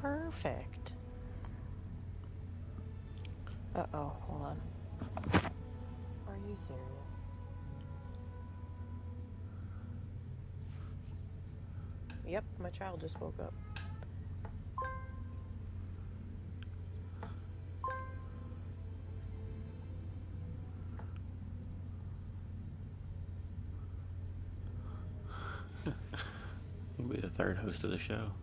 Perfect. Uh-oh, hold on. Are you serious? Yep, my child just woke up. You'll be the third host of the show.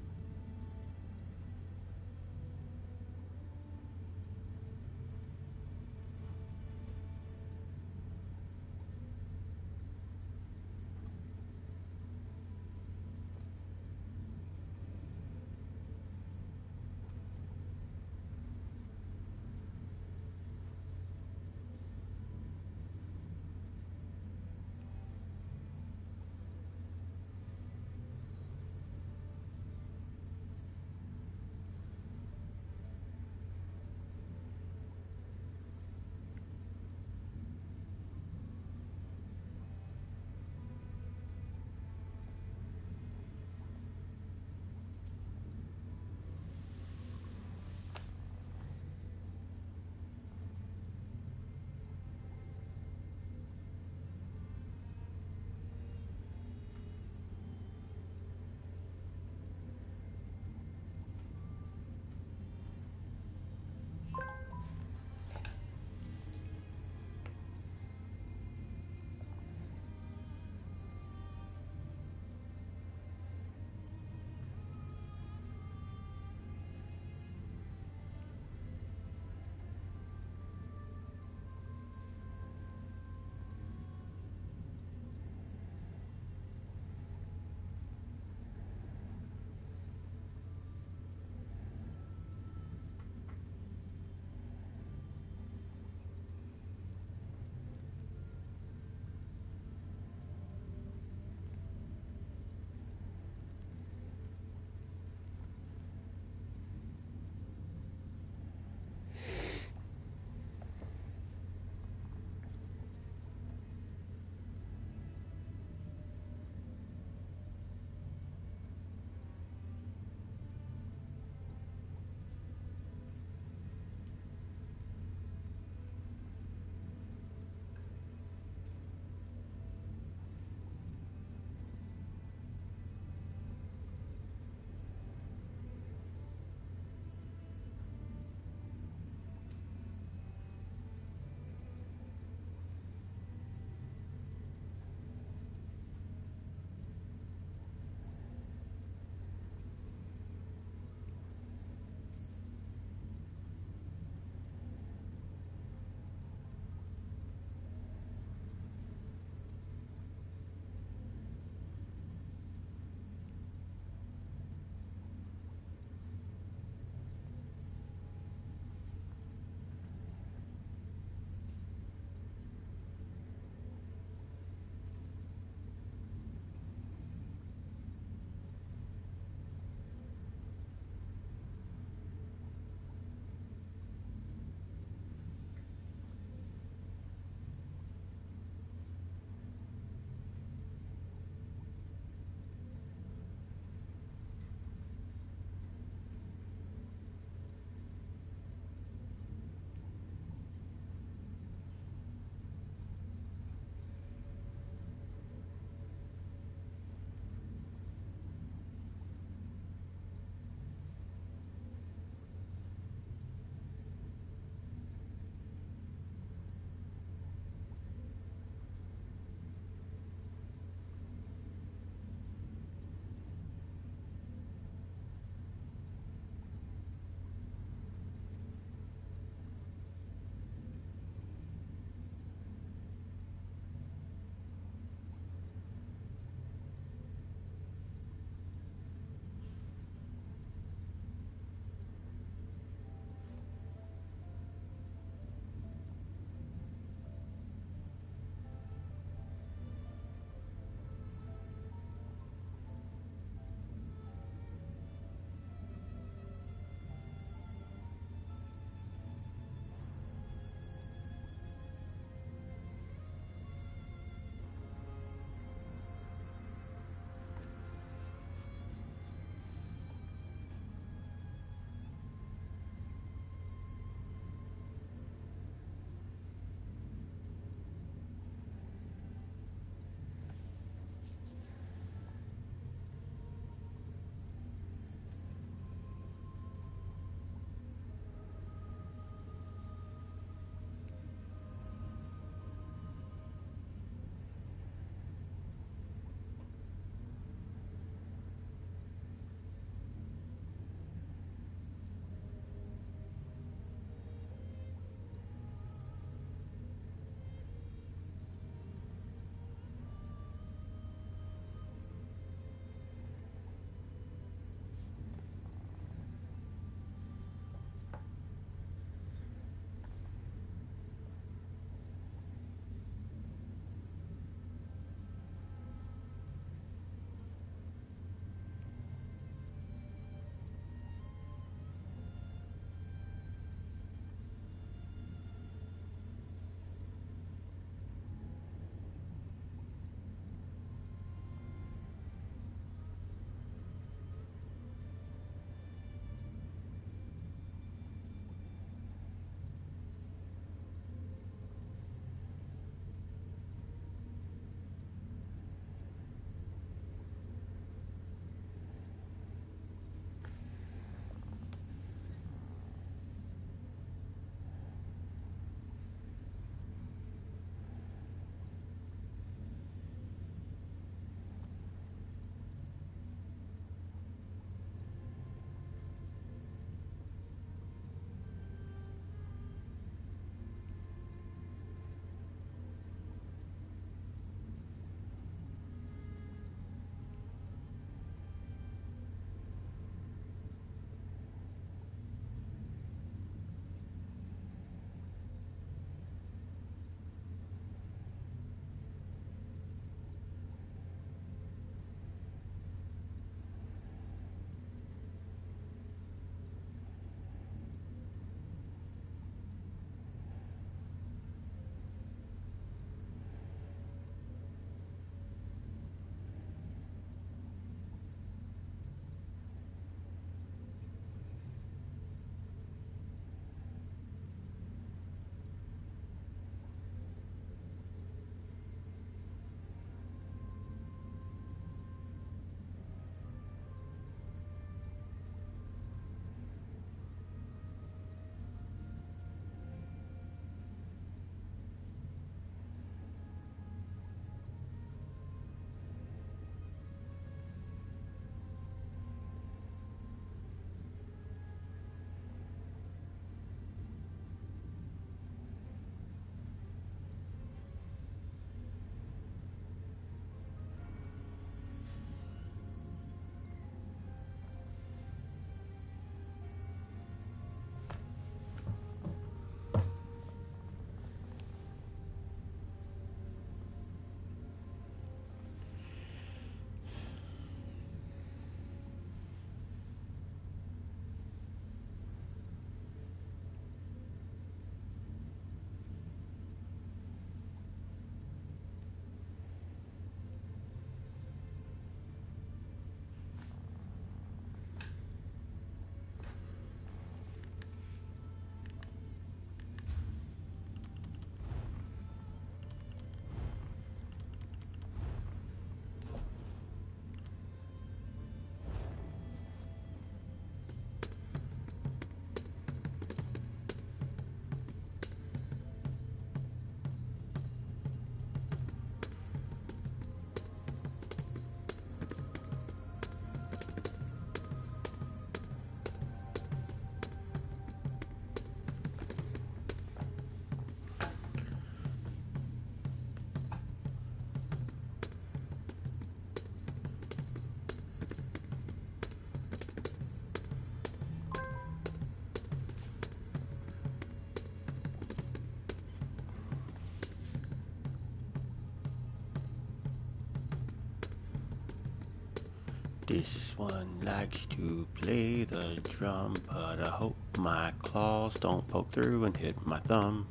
This one likes to play the drum, but I hope my claws don't poke through and hit my thumb.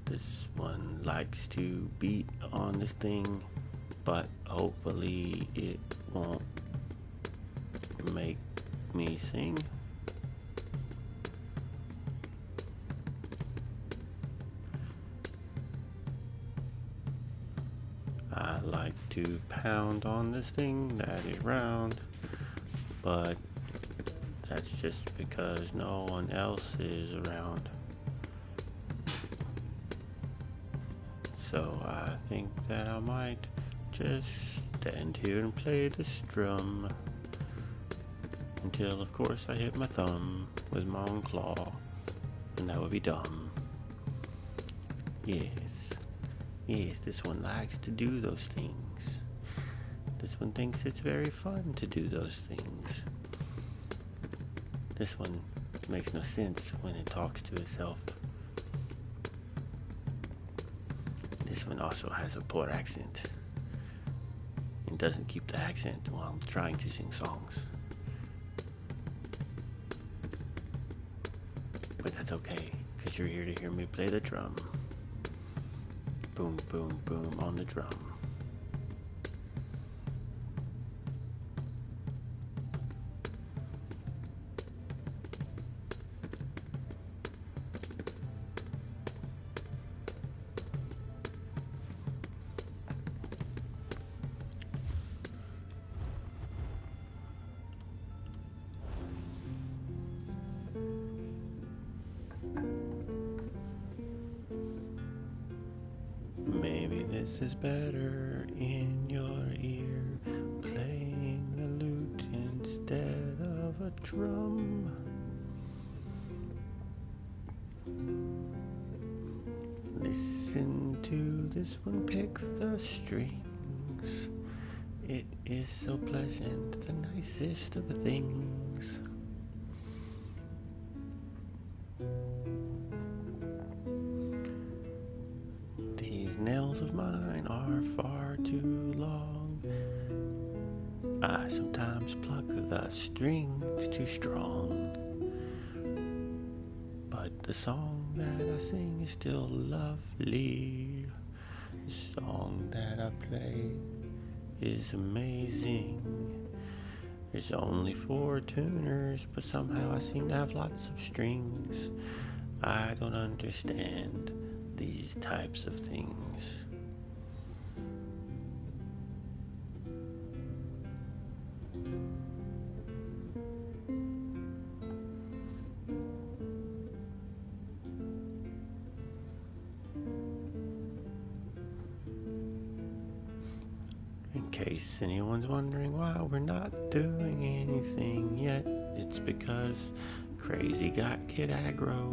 This one likes to beat on this thing, but hopefully it won't make me sing. I like to pound on this thing that is round, but that's just because no one else is around. So I think that I might just stand here and play this drum until, of course, I hit my thumb with my own claw, and that would be dumb. Yes, this one likes to do those things. This one thinks it's very fun to do those things. This one makes no sense when it talks to itself. This one also has a poor accent and doesn't keep the accent while trying to sing songs. But that's okay, because you're here to hear me play the drum. Boom, boom, boom on the drum. Maybe this is better in your ear, playing the lute instead of a drum. Listen to this one pick the strings. It is so pleasant, the nicest of things. These nails of mine are far too long. I sometimes pluck the strings too strong. But the song that I sing is still lovely. The song that I play is amazing. There's only 4 tuners, but somehow I seem to have lots of strings. I don't understand these types of things. In case anyone's wondering why we're not doing anything yet, it's because Crazy got Kid Aggro.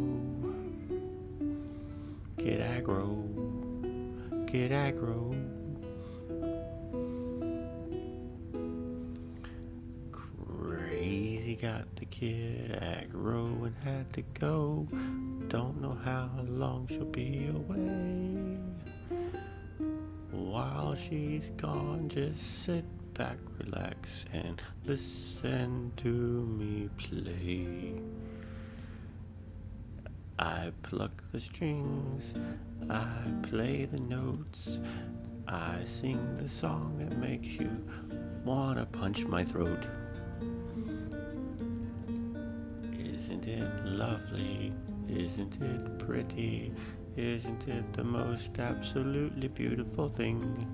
Kid Aggro. Kid Aggro. Crazy got the Kid Aggro and had to go. Don't know how long she'll be away. While she's gone, just sit back, relax, and listen to me play. I pluck the strings, I play the notes, I sing the song that makes you wanna punch my throat. Isn't it lovely? Isn't it pretty? Isn't it the most absolutely beautiful thing?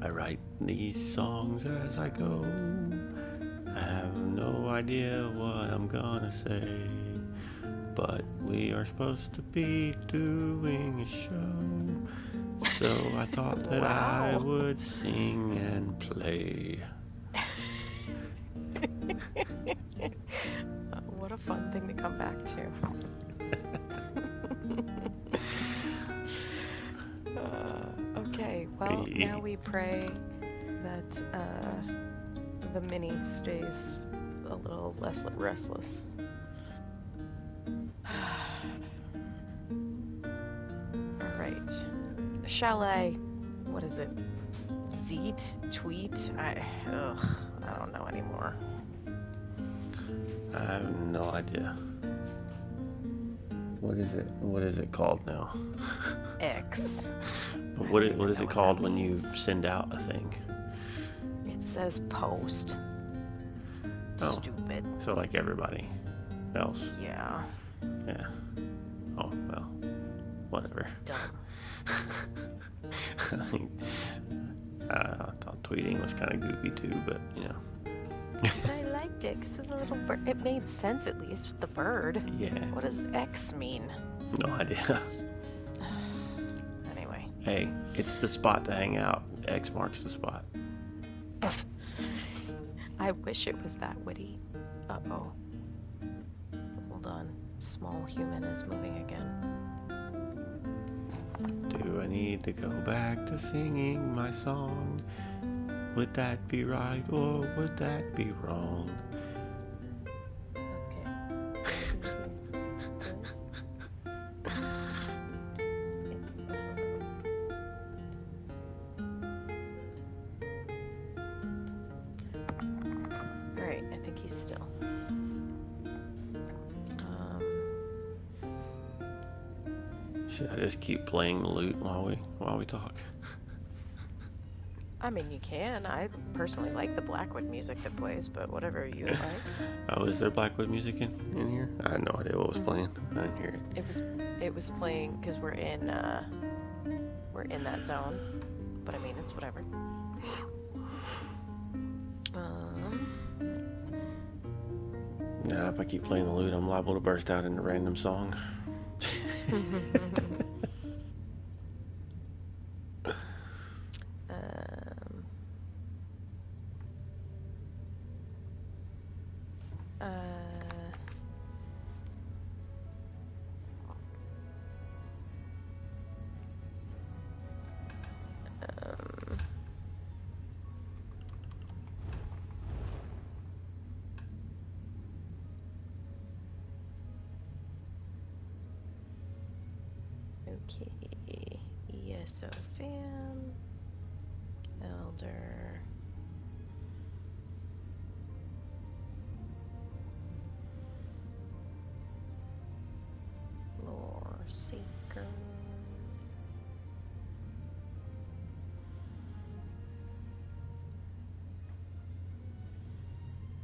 I write these songs as I go. I have no idea what I'm gonna say, but we are supposed to be doing a show, so I thought that I would sing and play. What a fun thing to come back to. Okay, well, now we pray that the mini stays a little less restless. Alright. Shall I, what is it? Tweet? I don't know anymore. I have no idea. What is it called now? X. But what is it called when you send out a thing? It says post. Oh. Stupid. So like everybody else. Yeah. Yeah. Oh, well. Whatever. Dumb. I thought tweeting was kind of goofy too, but you know. But I liked it because it was a little bird. It made sense at least with the bird. Yeah. What does X mean? No idea. Anyway. Hey, it's the spot to hang out. X marks the spot. I wish it was that witty. Uh-oh. Hold on. Small human is moving again. Do I need to go back to singing my song? Would that be right or would that be wrong? Okay. Alright, I think he's still. Should I just keep playing the lute while we talk? I mean, you can. I personally like the Blackwood music that plays, but whatever you like. Oh, is there Blackwood music in here? I had no idea what was playing. I didn't hear it. It was playing because we're in that zone. But I mean, it's whatever. Nah, if I keep playing the lute, I'm liable to burst out into a random song. Okay, ESO fam, Elder, Lore Seeker,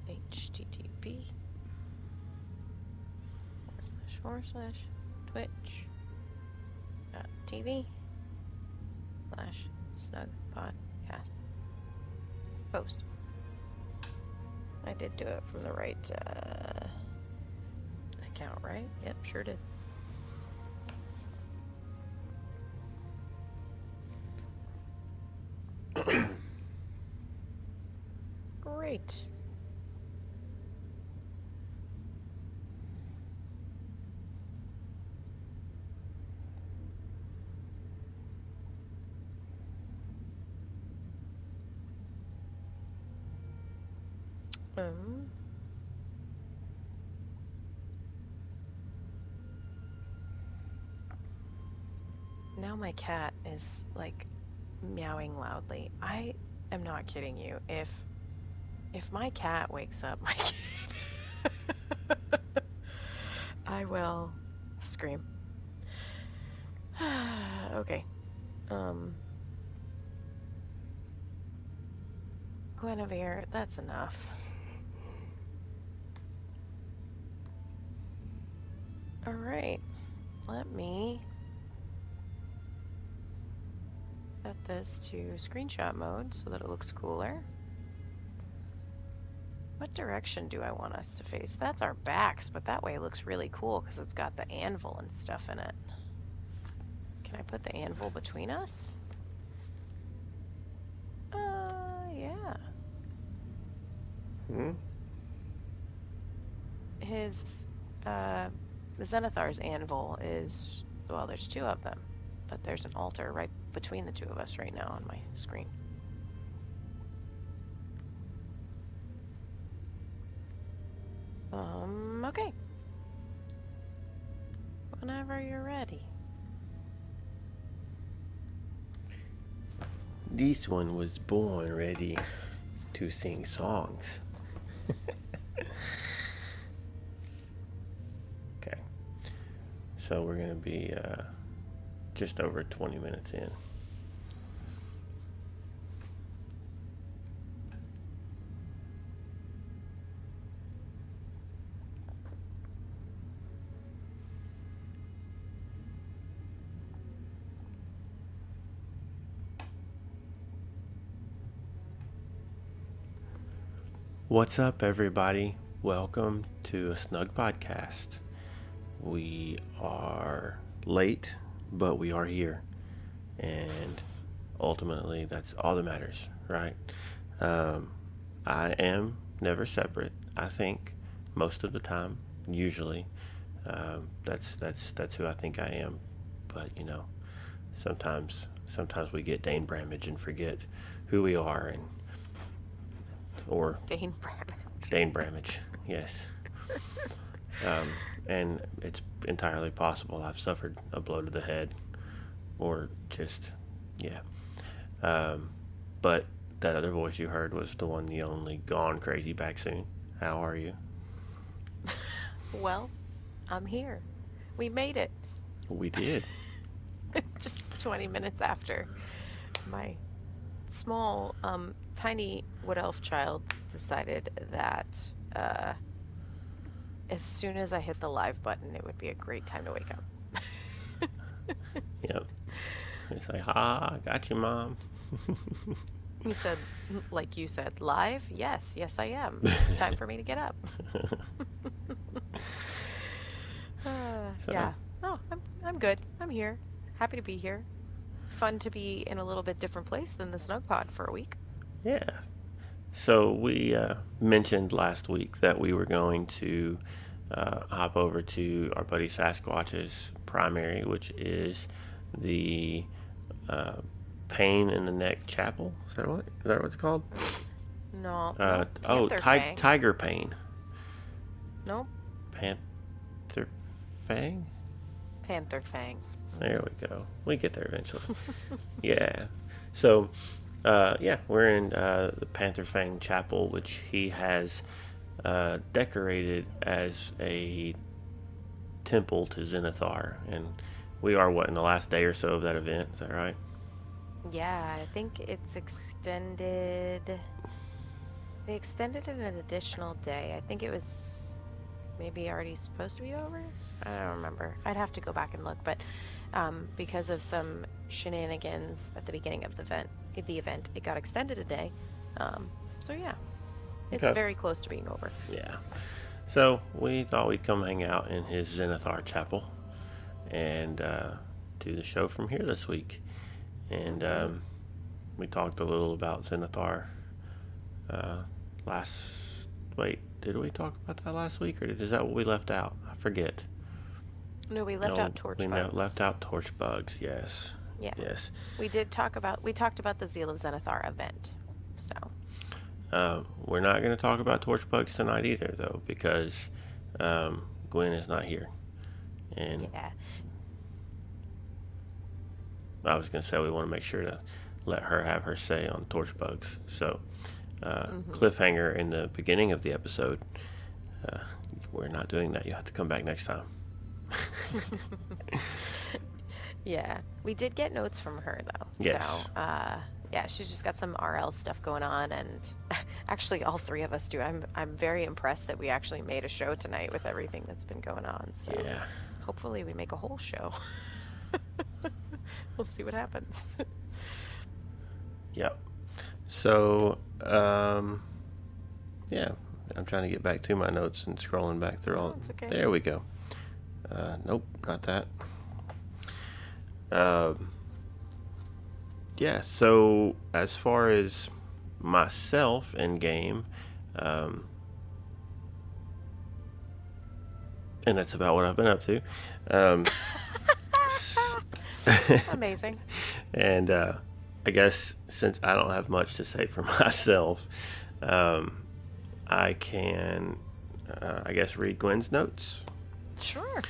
HTTP // Twitch.tv/Snugpod Cast. Post. I did do it from the right account, right? Yep, sure did. Great. Now my cat is like meowing loudly. I am not kidding you. If my cat wakes up, my kid, I will scream. Okay. Guinevere, that's enough. Alright, let me set this to screenshot mode so that it looks cooler. What direction do I want us to face? That's our backs, but that way it looks really cool because it's got the anvil and stuff in it. Can I put the anvil between us? Yeah. His, the Zenithar's anvil is, well, there's two of them, but there's an altar right between the two of us right now on my screen. Okay. Whenever you're ready. This one was born ready to sing songs. Okay. So we're going to be just over 20 minutes in. What's up, everybody? Welcome to A Snugpod Cast. We are late, but we are here. And ultimately, that's all that matters, right? I am never separate. I think most of the time, usually, that's who I think I am. But you know, sometimes we get Dane Bramage and forget who we are, or Dane Bramage, yes. And it's entirely possible I've suffered a blow to the head, or just, yeah. But that other voice you heard was the one, the only, Gone Crazy back soon. How are you? Well, I'm here. We made it. We did. Just 20 minutes after my small, tiny wood elf child decided that as soon as I hit the live button, it would be a great time to wake up. Yep. It's like, I got you, Mom. He said, like you said, live? Yes, I am. It's time for me to get up. Yeah. No, I'm good. I'm here. Happy to be here. Fun to be in a little bit different place than the Snugpod for a week. Yeah. So we mentioned last week that we were going to hop over to our buddy Sasquatch's primary, which is the Pain in the Neck Chapel. Is that what it's called? No. Tiger Pain. Nope. Panther Fang? Panther Fang. There we go. We get there eventually. Yeah. So, we're in the Panther Fang Chapel, which he has decorated as a temple to Zenithar. And we are, in the last day or so of that event? Is that right? Yeah, I think it's extended. They extended it an additional day. I think it was maybe already supposed to be over. I don't remember. I'd have to go back and look, but because of some shenanigans at the beginning of the event, it got extended a day. So yeah, it's very close to being over. Yeah. So we thought we'd come hang out in his Zenithar chapel and do the show from here this week. And we talked a little about Zenithar did we talk about that last week, or is that what we left out? I forget. No, we left out torch bugs. We left out torch bugs, yes. Yeah. Yes. We talked about the Zeal of Zenithar event. So. We're not going to talk about torch bugs tonight either, though, because Gwen is not here. And yeah. I was going to say we want to make sure to let her have her say on torch bugs. So, cliffhanger in the beginning of the episode. We're not doing that. You have to come back next time. Yeah, we did get notes from her though. Yes. So, yeah, she's just got some RL stuff going on, and actually, all three of us do. I'm very impressed that we actually made a show tonight with everything that's been going on. So, yeah. Hopefully, we make a whole show. We'll see what happens. Yep. So, yeah, I'm trying to get back to my notes and scrolling back through all. It's okay. There we go. Nope, not that. Yeah, so as far as myself in game, and that's about what I've been up to. Amazing. And I guess since I don't have much to say for myself, I can, I guess, read Gwen's notes. Sure.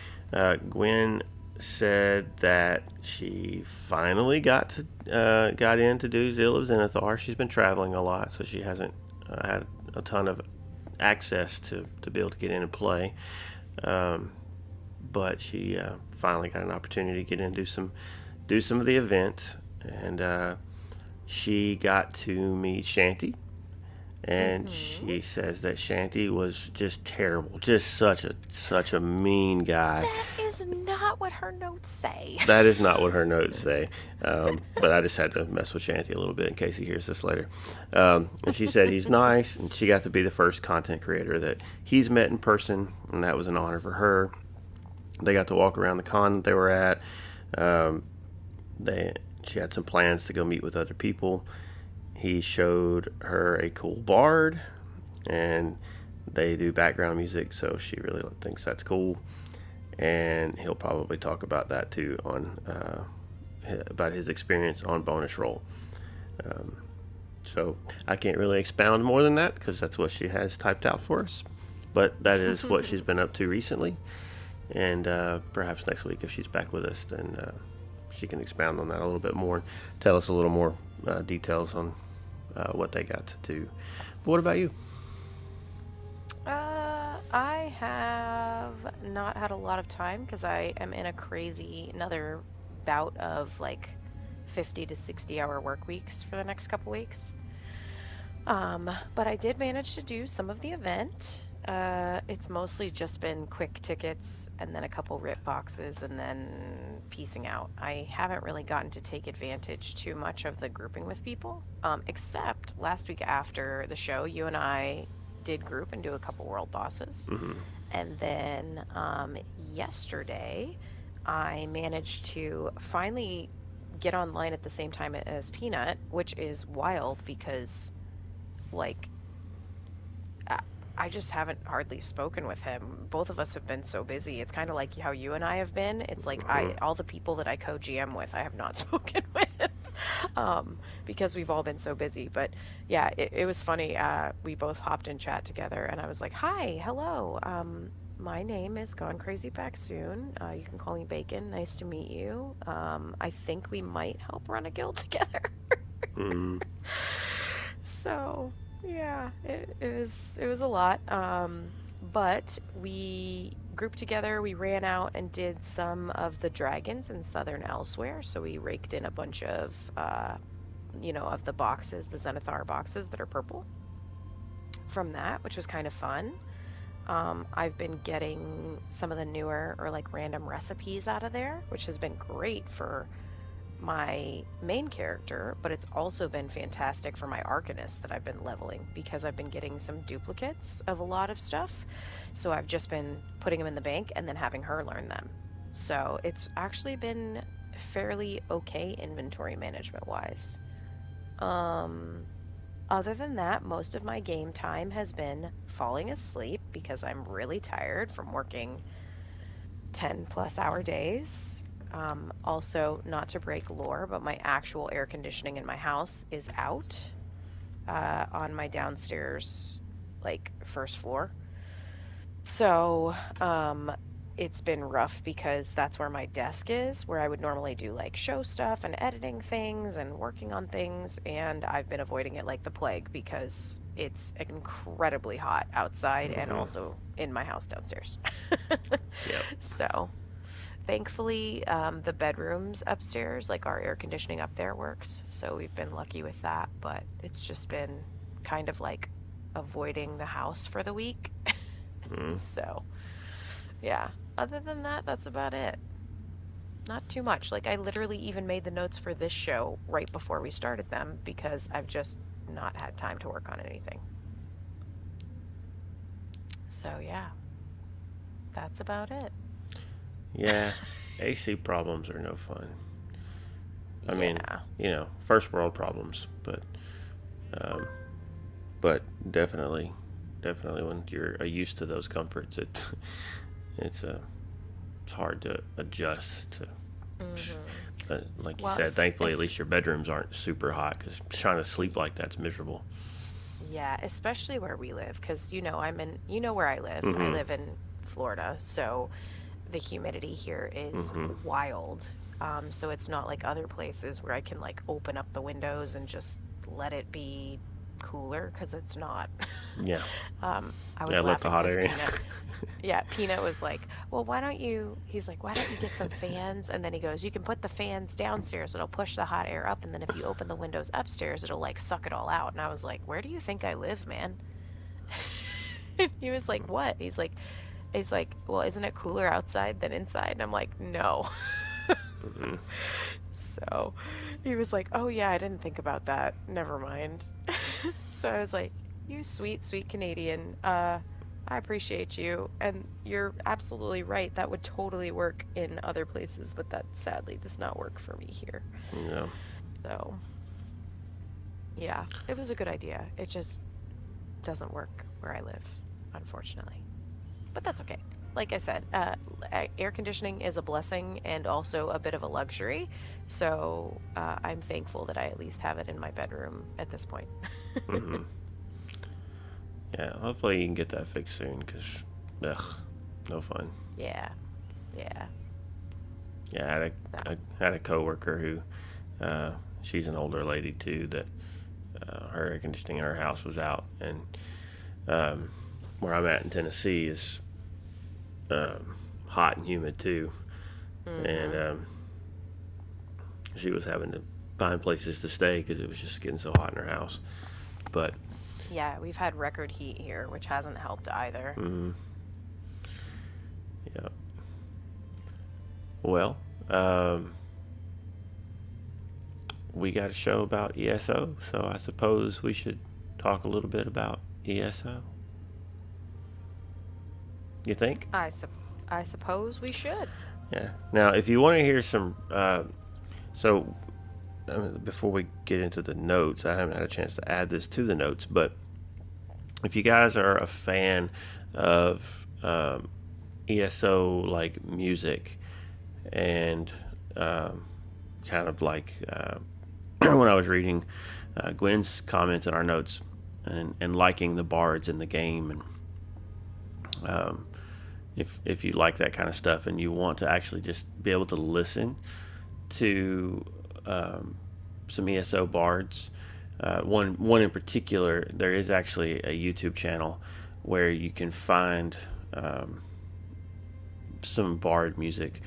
Gwen said that she finally got in to do Zeal of Zenithar. She's been traveling a lot, so she hasn't had a ton of access to be able to get in and play. Um, but she finally got an opportunity to get in and do some of the event, and she got to meet Shanty, and Mm-hmm. she says that Shanty was just terrible, just such a mean guy. That is not what her notes say. That is not what her notes say, but I just had to mess with Shanty a little bit in case he hears this later. And she said he's nice, and she got to be the first content creator that he's met in person, and that was an honor for her. They got to walk around the con that they were at. Um, they She had some plans to go meet with other people. He showed her a cool bard, and they do background music, so she really thinks that's cool. And he'll probably talk about that too on about his experience on bonus roll. Um, so I can't really expound more than that because that's what she has typed out for us. But that is what she's been up to recently, and perhaps next week if she's back with us, then she can expound on that a little bit more, tell us a little more details on what they got to do. But what about you? I have not had a lot of time because I am in a crazy another bout of like 50 to 60 hour work weeks for the next couple weeks. But I did manage to do some of the event. It's mostly just been quick tickets and then a couple rip boxes and then piecing out. I haven't really gotten to take advantage too much of the grouping with people, except last week after the show, you and I did group and do a couple world bosses. Mm-hmm. And then yesterday, I managed to finally get online at the same time as Peanut, which is wild because, like, I I just haven't hardly spoken with him. Both of us have been so busy. It's kind of like how you and I have been. It's like Mm-hmm. all the people that I co-GM with, I have not spoken with, because we've all been so busy. But yeah, it was funny. We both hopped in chat together, and I was like, "Hi, hello. My name is Gone Crazy Back Soon. You can call me Bacon. Nice to meet you. I think we might help run a guild together." Mm-hmm. So yeah, it was a lot. But we grouped together. We ran out and did some of the dragons in Southern Elsewhere. So we raked in a bunch of of the boxes, the Zenithar boxes that are purple from that, which was kind of fun. I've been getting some of the newer or like random recipes out of there, which has been great for my main character, but it's also been fantastic for my Arcanist that I've been leveling because I've been getting some duplicates of a lot of stuff. So I've just been putting them in the bank and then having her learn them. So it's actually been fairly okay inventory management wise. Um, Other than that, most of my game time has been falling asleep because I'm really tired from working 10 plus hour days. Also, not to break lore, but my actual air conditioning in my house is out on my downstairs, like first floor. So, it's been rough because that's where my desk is, where I would normally do like show stuff and editing things and working on things. And I've been avoiding it like the plague because it's incredibly hot outside and Mm-hmm. also in my house downstairs. Yep. So, thankfully, the bedrooms upstairs, like our air conditioning up there works. So we've been lucky with that, but it's just been kind of like avoiding the house for the week. Mm-hmm. So, yeah. Other than that, that's about it. Not too much. Like, I literally even made the notes for this show right before we started them because I've just not had time to work on anything. So, yeah, that's about it. Yeah, AC problems are no fun. I mean, Yeah. first world problems, um, but definitely when you're used to those comforts, it's it's hard to adjust to. Hmm. Like you Well, said, thankfully at least your bedrooms aren't super hot because trying to sleep like that's miserable. yeah, especially where we live, because you know where I live. I Mm-hmm. live in Florida, so the humidity here is Mm-hmm. wild. So it's not like other places where I can like open up the windows and just let it be cooler because it's not. Yeah. I Yeah, I was love the laughing hot because area. Peanut was like, well, he's like, why don't you get some fans? And then he goes, you can put the fans downstairs, it'll push the hot air up, and then if you open the windows upstairs, it'll like suck it all out. And I was like, where do you think I live, man? And he was like, what? He's like, well, isn't it cooler outside than inside? And I'm like, no. Mm-hmm. So he was like, oh yeah, I didn't think about that. Never mind. So I was like, you sweet, sweet Canadian. I appreciate you. And you're absolutely right. That would totally work in other places, but that sadly does not work for me here. Yeah. So yeah, it was a good idea. It just doesn't work where I live, unfortunately. But that's okay. Like I said, air conditioning is a blessing and also a bit of a luxury. So I'm thankful that I at least have it in my bedroom at this point. Mm-hmm. Yeah. Hopefully you can get that fixed soon, cause, ugh, no fun. Yeah, yeah. Yeah, So, I had a coworker who, she's an older lady too, that her air conditioning in her house was out, and um, where I'm at in Tennessee is hot and humid too, and hmm she was having to find places to stay because it was just getting so hot in her house. But yeah, we've had record heat here, which hasn't helped either. mm, yeah, well, um, we got a show about ESO, so I suppose we should talk a little bit about ESO. You think? I suppose we should. Yeah. Now, if you want to hear some, so before we get into the notes, I haven't had a chance to add this to the notes, but if you guys are a fan of ESO like music and kind of like when I was reading Gwen's comments in our notes and liking the bards in the game, and um, if you like that kind of stuff and you want to actually just be able to listen to some ESO bards. One in particular, there is actually a YouTube channel where you can find some bard music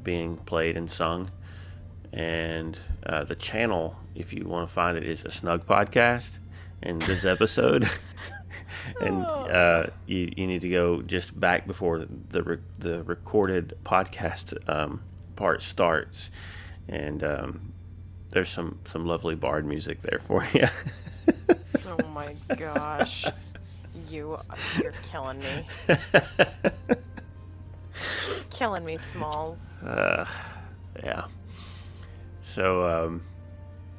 being played and sung. And the channel, if you want to find it, is A Snugpod Cast. And this episode, and Oh. you need to go just back before the recorded podcast part starts, and there's some lovely bard music there for you. Oh my gosh. You're killing me. Killing me, Smalls. uh, yeah. So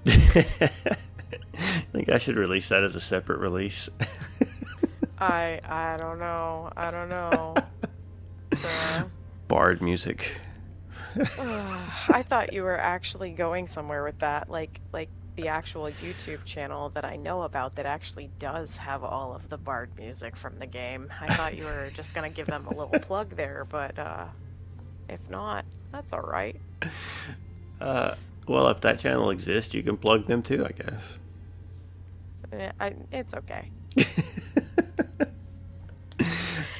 I think I should release that as a separate release. I don't know. I don't know. Uh, Bard music. I thought you were actually going somewhere with that, like the actual YouTube channel that I know about that actually does have all of the bard music from the game. I thought you were just gonna give them a little plug there, but if not, that's all right. Uh, well, if that channel exists, you can plug them too, I guess. It's okay.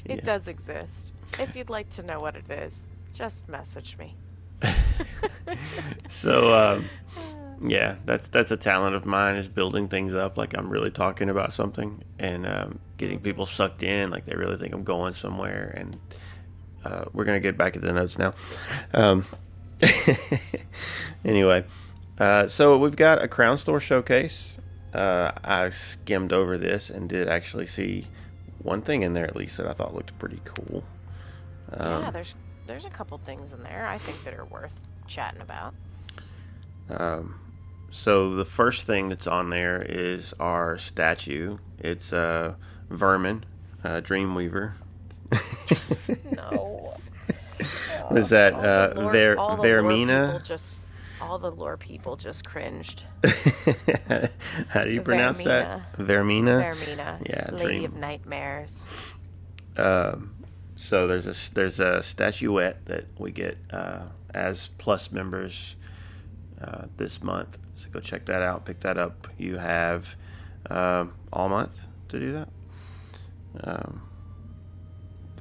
It Yeah. does exist. If you'd like to know what it is, just message me. So, yeah, that's a talent of mine, is building things up like I'm really talking about something, and getting hmm people sucked in like they really think I'm going somewhere. And we're gonna get back to the notes now. Um, anyway, so we've got a Crown Store showcase. I skimmed over this and did actually see one thing in there at least that I thought looked pretty cool. Yeah, Um, there's a couple things in there I think that are worth chatting about. um, so the first thing that's on there is our statue. It's Vermin, Dreamweaver. No. Was that All the lore people Vermina? just all the lore people just cringed. How do you pronounce that? Vermina, Vermina? Vermina, Yeah, Lady of Dream. Nightmares. Um, So there's a statuette that we get as Plus members this month. So go check that out. Pick that up. You have all month to do that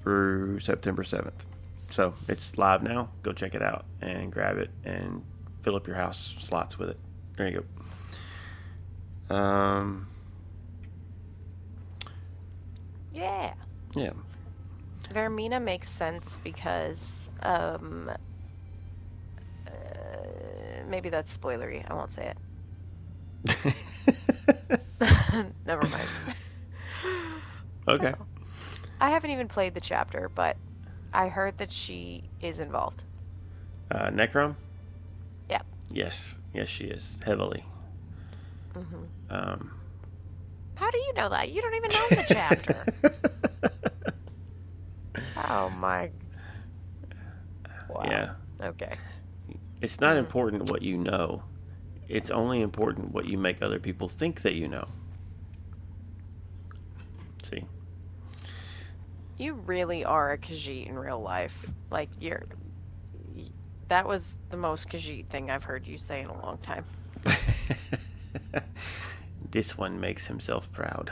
through September 7th. So it's live now. Go check it out and grab it and fill up your house slots with it. There you go. Yeah. Yeah. Vermina makes sense because maybe that's spoilery. I won't say it. Never mind. Okay. I haven't even played the chapter, but I heard that she is involved. Necrom? Yeah. Yes. Yes, she is. Heavily. How do you know that? You don't even know the chapter. Oh my. Wow. Yeah. Okay. It's not important what you know. It's only important what you make other people think that you know. See? You really are a Khajiit in real life. Like, that was the most Khajiit thing I've heard you say in a long time. This one makes himself proud.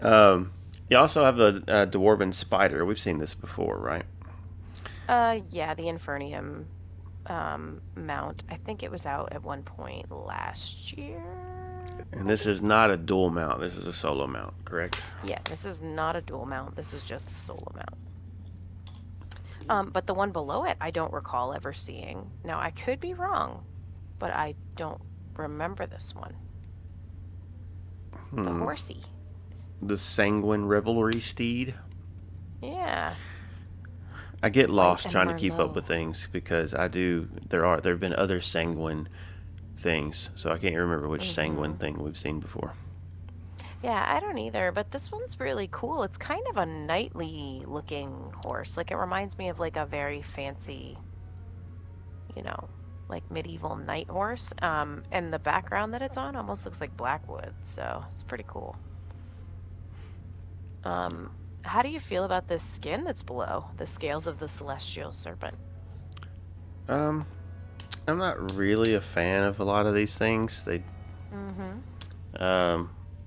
You also have a dwarven spider. We've seen this before, right? Yeah, the Infernium mount. I think it was out at one point last year. And this is not a dual mount. This is a solo mount, correct? Yeah, this is not a dual mount. This is just the solo mount. But the one below it, I don't recall ever seeing. Now, I could be wrong, but I don't remember this one. The horsey. The Sanguine Revelry steed. Yeah. I get lost trying to keep up with things because there have been other sanguine things, so I can't remember which sanguine thing we've seen before. Yeah, I don't either, but this one's really cool. It's kind of a knightly looking horse. Like, it reminds me of like a very fancy, like medieval knight horse. And the background that it's on almost looks like Blackwood, so it's pretty cool. How do you feel about this skin that's below? The scales of the celestial serpent. I'm not really a fan of a lot of these things.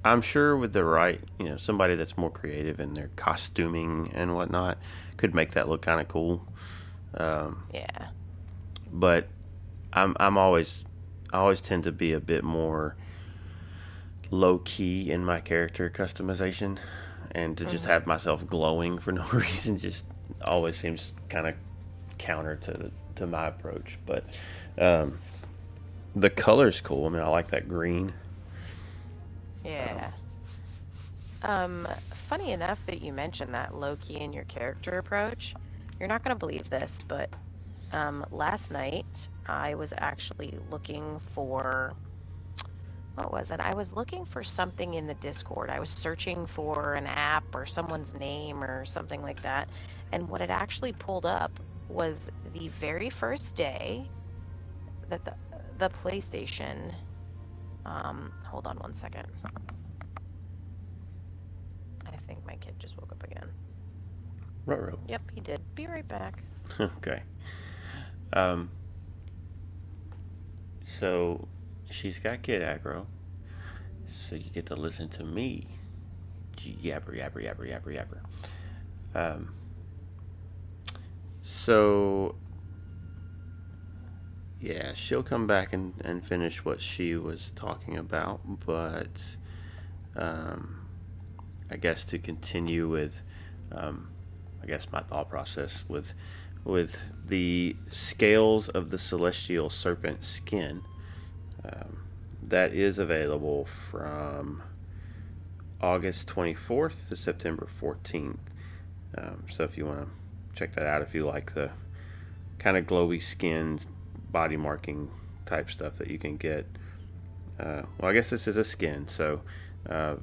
I'm sure with the right, somebody that's more creative in their costuming and whatnot could make that look kind of cool. Yeah. But I always tend to be a bit more low key in my character customization, and to just have myself glowing for no reason just always seems kind of counter to my approach. But the color's cool. I mean, I like that green. Yeah. Funny enough that you mentioned that low key in your character approach. You're not going to believe this, but last night I was actually looking for, what was it? I was looking for something in the Discord. I was searching for an app or someone's name or something like that. And what it actually pulled up was the very first day that the PlayStation, hold on one second. I think my kid just woke up again. Ruh-roh. Yep, he did. Be right back. Okay. So she's got kid aggro, so you get to listen to me yapper. So yeah, she'll come back and finish what she was talking about, but I guess to continue with my thought process with the scales of the celestial serpent skin, that is available from August 24th to September 14th. So if you want to check that out, if you like the kind of glowy skin, body marking type stuff that you can get. Well, I guess this is a skin, so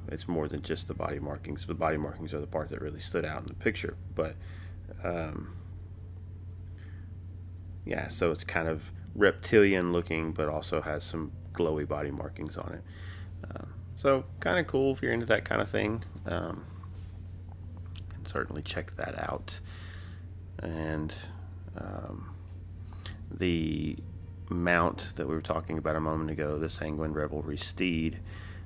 it's more than just the body markings. The body markings are the part that really stood out in the picture. But yeah, so it's kind of reptilian looking, but also has some glowy body markings on it. So kind of cool if you're into that kind of thing. Can certainly check that out. And um, the mount that we were talking about a moment ago, the Sanguine Revelry Steed,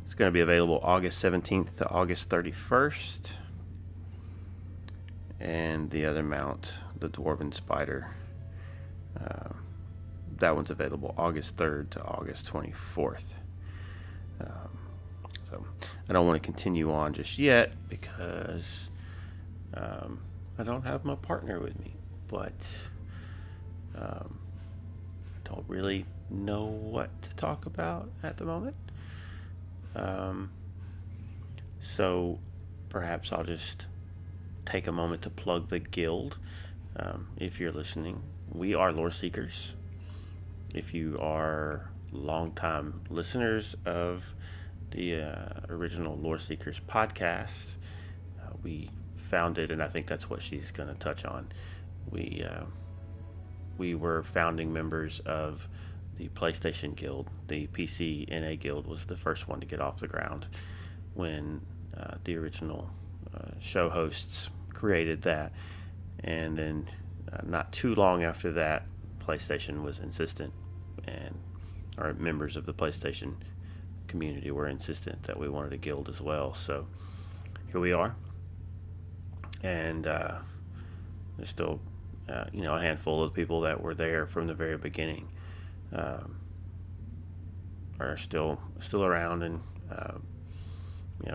is going to be available August 17th to August 31st. And the other mount, the Dwarven Spider, that one's available August 3rd to August 24th. So I don't want to continue on just yet because I don't have my partner with me, but don't really know what to talk about at the moment. So perhaps I'll just take a moment to plug the guild. If you're listening, we are Lore Seekers. If you are longtime listeners of the original Lore Seekers podcast, we founded, and I think that's what she's going to touch on. We were founding members of the PlayStation Guild. The PC NA Guild was the first one to get off the ground when the original show hosts created that, and then not too long after that, PlayStation was insistent, and our members of the PlayStation community were insistent that we wanted a guild as well. So here we are, and there's still a handful of people that were there from the very beginning are still around, and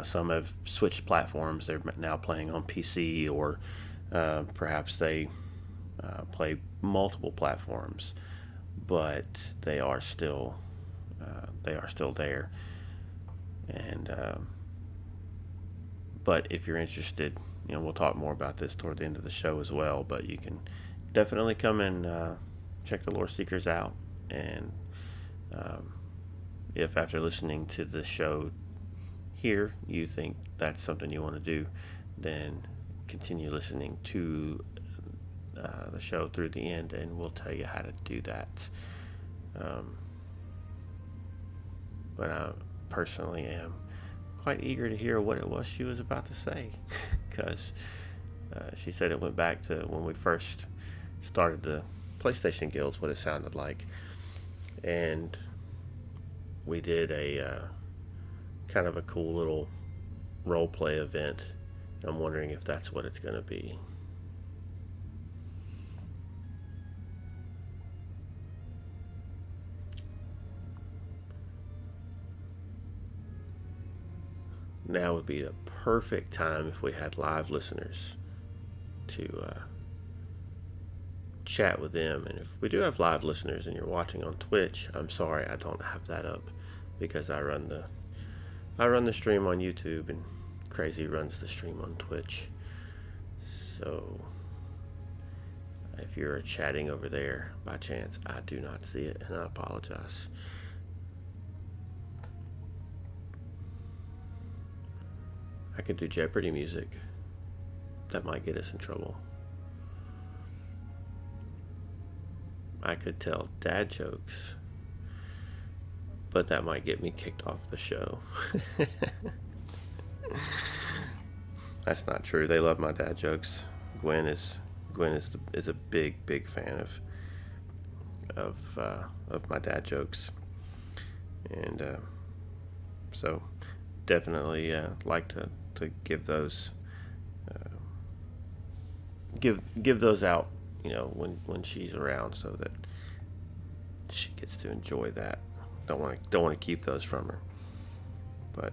some have switched platforms. They're now playing on PC, or perhaps they play multiple platforms, but they are still there. And but if you're interested, we'll talk more about this toward the end of the show as well. But you can definitely come and check the Lore Seekers out, and if after listening to the show here you think that's something you want to do, then continue listening to the show through the end, and we'll tell you how to do that. But I personally am quite eager to hear what it was she was about to say, because she said it went back to when we first started the PlayStation Guilds, what it sounded like, and we did a kind of a cool little role play event. I'm wondering if that's what it's going to be. Now would be the perfect time if we had live listeners to chat with them. And if we do have live listeners and you're watching on Twitch, I'm sorry I don't have that up, because I run the stream on YouTube, and Crazy runs the stream on Twitch. So if you're chatting over there by chance, I do not see it, and I apologize. I could do Jeopardy music. That might get us in trouble. I could tell dad jokes, but that might get me kicked off the show. That's not true. They love my dad jokes. Gwen is a big fan of my dad jokes, and so definitely like to give those give those out, when she's around, so that she gets to enjoy that. Don't want to keep those from her, but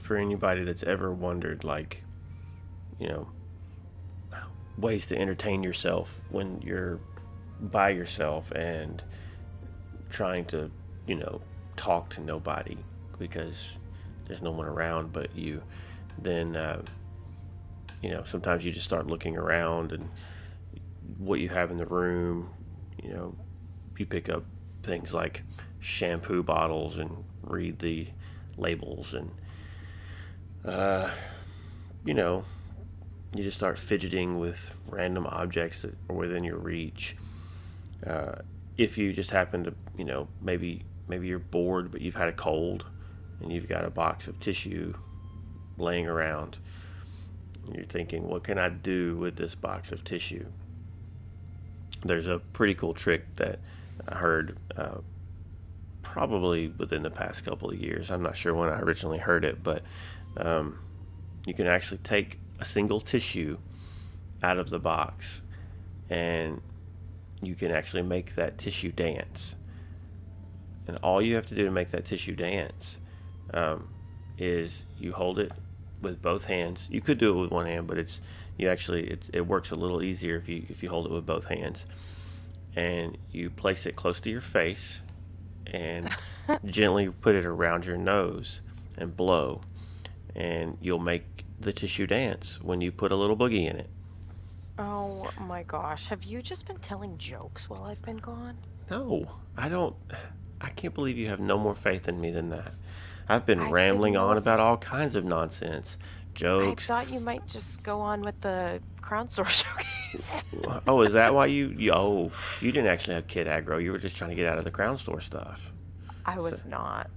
for anybody that's ever wondered, like, ways to entertain yourself when you're by yourself and trying to, talk to nobody because there's no one around but you, then, sometimes you just start looking around and what you have in the room, you pick up things like shampoo bottles and read the labels, and uh, you know, you just start fidgeting with random objects that are within your reach. Uh, if you just happen to, maybe you're bored, but you've had a cold, and you've got a box of tissue laying around, and you're thinking, what can I do with this box of tissue? There's a pretty cool trick that I heard probably within the past couple of years. I'm not sure when I originally heard it, but um, you can actually take a single tissue out of the box, and you can actually make that tissue dance. And all you have to do to make that tissue dance is you hold it with both hands. You could do it with one hand, but it works a little easier if you hold it with both hands. And you place it close to your face and gently put it around your nose and blow, and you'll make the tissue dance when you put a little boogie in it. Oh my gosh. Have you just been telling jokes while I've been gone? No, I don't. I can't believe you have no more faith in me than that. I've been I didn't rambling know on if about all kinds of nonsense, I jokes. thought you might just go on with the crown store showcase. Oh, is that why oh, you didn't actually have kid aggro. You were just trying to get out of the crown store stuff. I So, was not.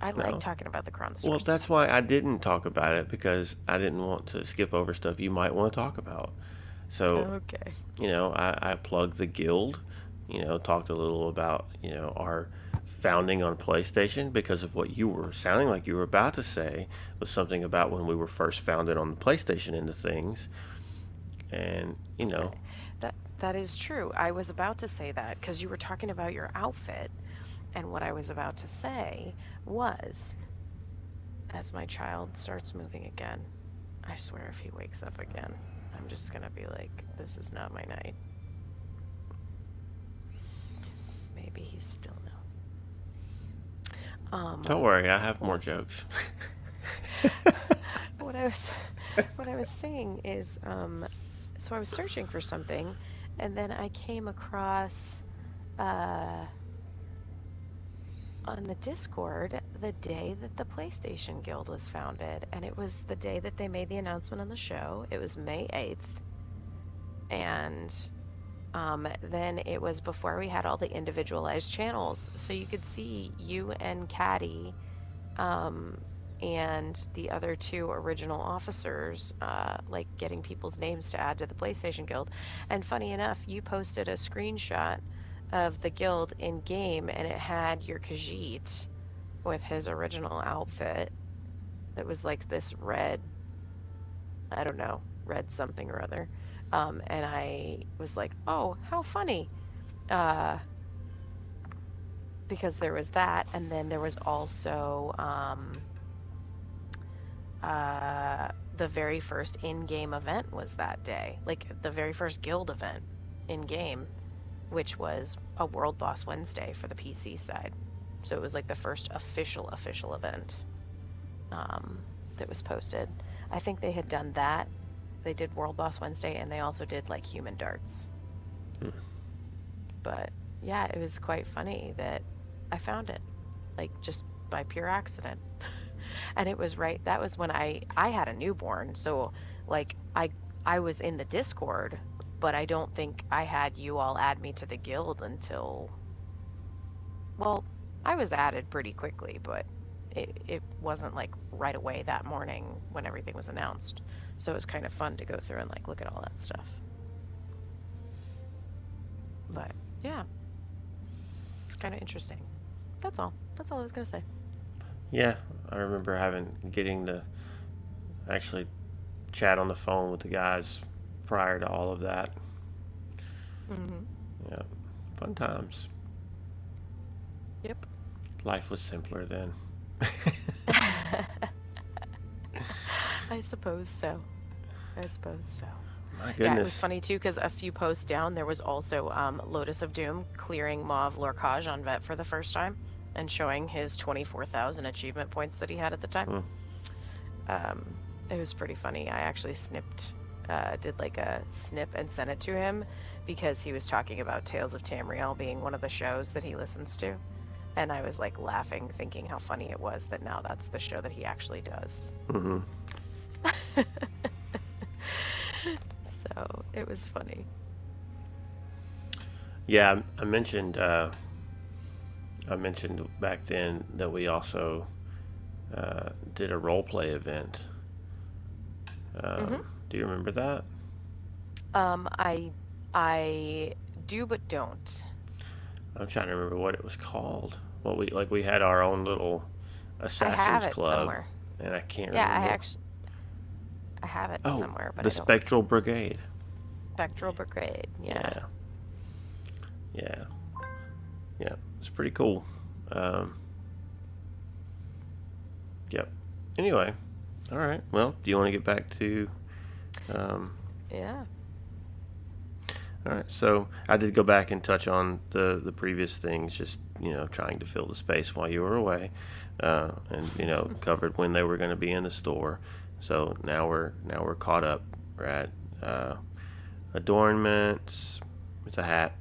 I like no. talking about the crown store Well, stuff. that's why I didn't talk about it, because I didn't want to skip over stuff you might want to talk about. So, Okay. I plugged the guild, talked a little about, our founding on PlayStation, because of what you were sounding like you were about to say was something about when we were first founded on the PlayStation into things. And, That is true. I was about to say that because you were talking about your outfit, and what I was about to say was, as my child starts moving again, I swear if he wakes up again, I'm just gonna be like, this is not my night. Maybe he's still no. don't worry, I have more jokes. What I was what I was saying is, so I was searching for something, and then I came across uh, on the Discord the day that the PlayStation Guild was founded, and it was the day that they made the announcement on the show. It was May 8th, and then it was before we had all the individualized channels, so you could see you and Caddy and the other two original officers, like getting people's names to add to the PlayStation Guild. And funny enough, you posted a screenshot of the guild in game, and it had your Khajiit with his original outfit that was like this red, I don't know, red something or other. And I was like, oh, how funny. Uh, because there was that, and then there was also the very first in-game event was that day, like the very first guild event in-game, which was a World Boss Wednesday for the PC side. So it was like the first official event that was posted. I think they had done that. They did World Boss Wednesday, and they also did like Human Darts. Hmm. But yeah, it was quite funny that I found it, like just by pure accident. And it was right, that was when I had a newborn, so like I was in the Discord, but I don't think I had you all add me to the guild until, well, I was added pretty quickly, but it wasn't like right away that morning when everything was announced. So it was kind of fun to go through and like look at all that stuff. But yeah, it's kind of interesting. That's all. That's all I was gonna say. Yeah, I remember getting to actually chat on the phone with the guys prior to all of that. Hmm. Yeah, fun times. Yep. Life was simpler then. I suppose so. I suppose so. My Yeah, it was goodness. funny too because a few posts down there was also Lotus of Doom clearing Mauve Lorcage on Vet for the first time and showing his 24,000 achievement points that he had at the time. Hmm. Um, it was pretty funny. I actually did like a snip and sent it to him because he was talking about Tales of Tamriel being one of the shows that he listens to. And I was like laughing, thinking how funny it was that now that's the show that he actually does. Mm-hmm. So it was funny. Yeah, I mentioned back then that we also did a role play event. Hmm. Do you remember that? I do but don't. I'm trying to remember what it was called. Well, we had our own little I have Assassin's it Club, somewhere. and I can't Yeah, remember. I have it Oh, somewhere, but the I don't. Spectral Brigade. Spectral Brigade. Yeah. Yeah, yeah, yeah. It's pretty cool. Um, yep. Anyway, all right. Well, do you want to get back to? Um, Yeah. all right. So I did go back and touch on the previous things, just trying to fill the space while you were away, and covered when they were going to be in the store. So now we're caught up. We're at adornments. It's a hat.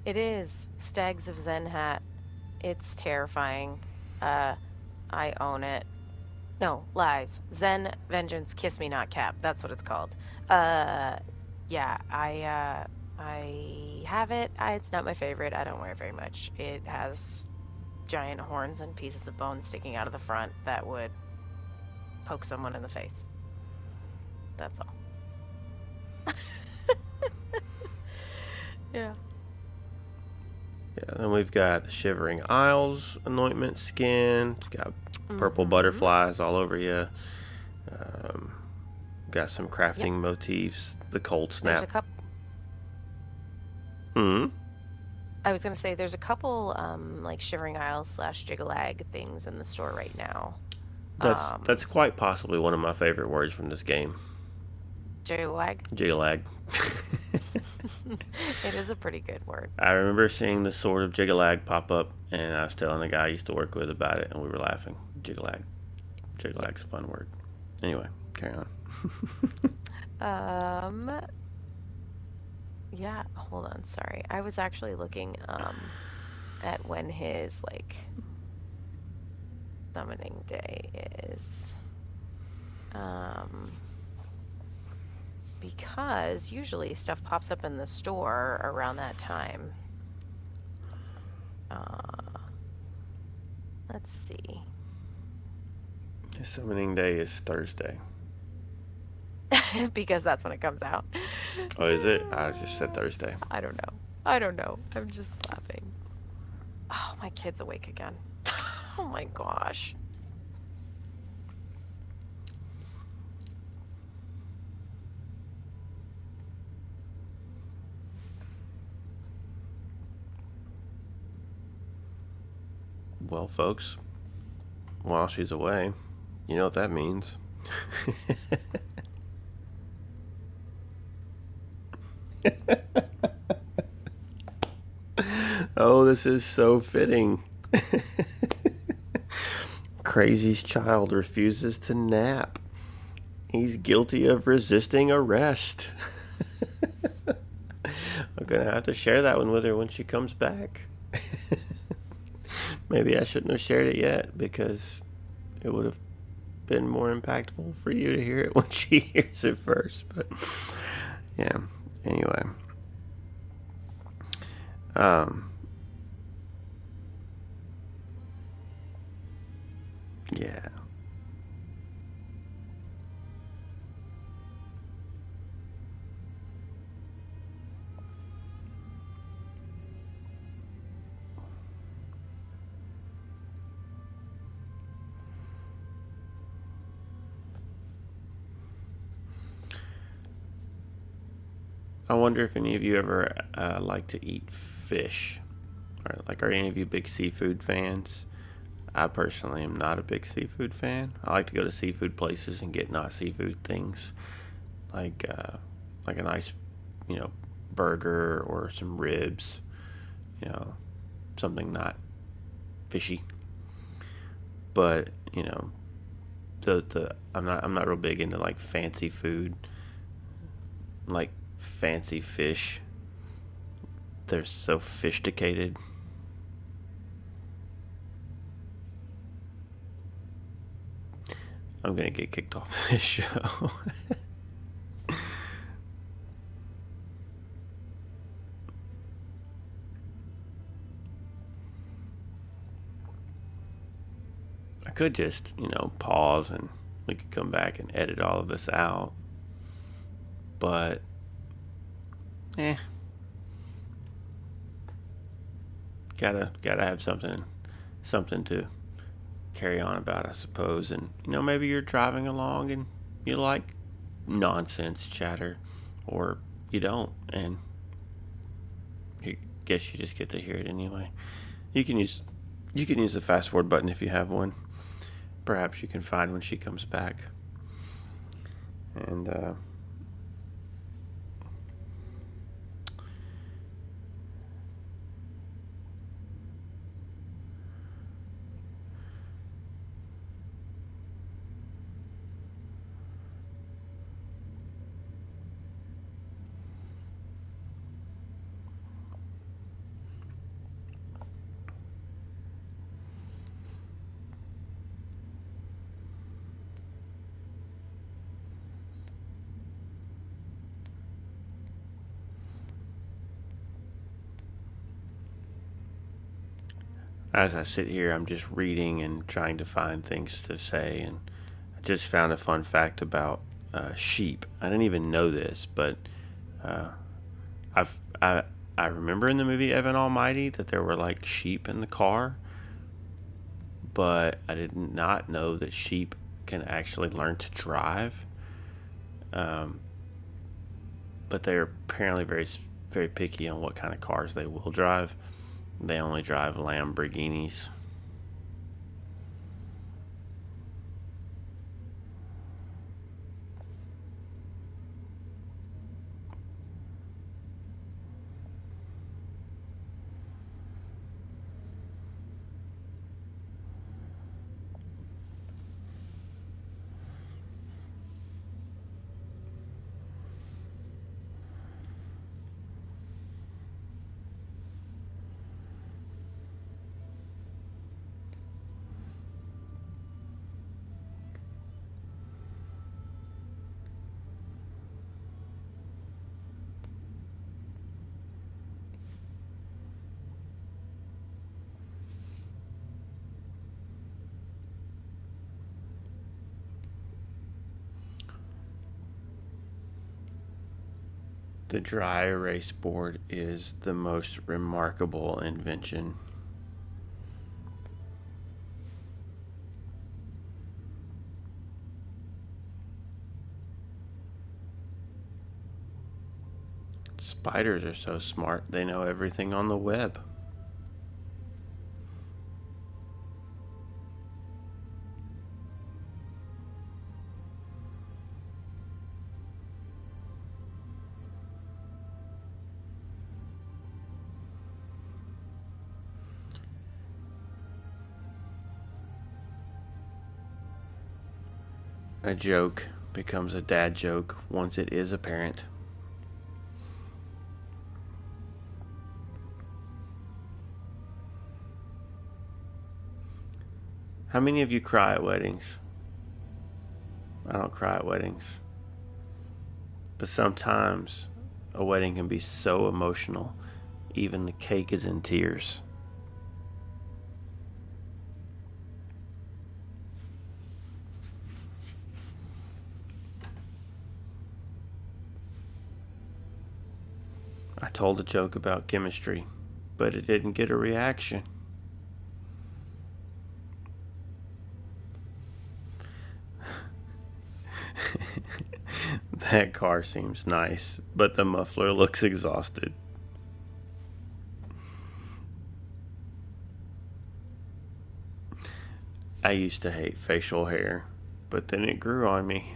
It is Stags of Zen hat. It's terrifying. Uh, I own it. No, lies. Zen Vengeance Kiss Me Not Cap. That's what it's called. Uh, yeah, I have it. It's not my favorite. I don't wear it very much. It has giant horns and pieces of bone sticking out of the front that would poke someone in the face. That's all. Yeah. Yeah, then we've got Shivering Isles anointment skin. Got purple Mm-hmm. butterflies all over you. Um, got some Yep. crafting motifs. The cold There's snap. a couple. Hmm. I was gonna say there's a couple like Shivering Isles slash Jigalag things in the store right now. That's quite possibly one of my favorite words from this game. Jigalag. Jigalag. It is a pretty good word. I remember seeing the sword of Jigalag pop up, and I was telling the guy I used to work with about it, and we were laughing. Jigalag. Yep. Jigalag's a fun word. Anyway, carry on. Um, yeah, hold on, sorry. I was actually looking at when his like summoning day is. Um, because usually stuff pops up in the store around that time. Uh, let's see. His summoning day is Thursday. Because that's when it comes out. Oh, is it? I just said Thursday. I don't know. I don't know. I'm just laughing. Oh, my kid's awake again. Oh my gosh. Well, folks, while she's away, you know what that means. Oh, this is so fitting. Crazy's child refuses to nap. He's guilty of resisting arrest. I'm gonna have to share that one with her when she comes back. Maybe I shouldn't have shared it yet because it would have been more impactful for you to hear it when she hears it first. But yeah, anyway. Um, yeah. I wonder if any of you ever like to eat fish. Or, like, are any of you big seafood fans? I personally am not a big seafood fan. I like to go to seafood places and get not seafood things, like like a nice, you know, burger or some ribs, you know, something not fishy. But the I'm not real big into like fancy food, like fancy fish. They're so sophisticated. I'm gonna get kicked off this show. I could just, pause and we could come back and edit all of this out. But, gotta have something to carry on about, I suppose. And maybe you're driving along and you like nonsense chatter, or you don't, and I guess you just get to hear it anyway. You can use the fast forward button if you have one. Perhaps you can find when she comes back. And as I sit here, I'm just reading and trying to find things to say, and I just found a fun fact about sheep. I didn't even know this, but uh, I've I remember in the movie Evan Almighty that there were like sheep in the car, but I did not know that sheep can actually learn to drive. Um, but they're apparently very picky on what kind of cars they will drive. They only drive Lamborghinis. The dry erase board is the most remarkable invention. Spiders are so smart, they know everything on the web. A joke becomes a dad joke once it is apparent. How many of you cry at weddings? I don't cry at weddings. But sometimes a wedding can be so emotional, even the cake is in tears. I told a joke about chemistry, but it didn't get a reaction. That car seems nice, but the muffler looks exhausted. I used to hate facial hair, but then it grew on me.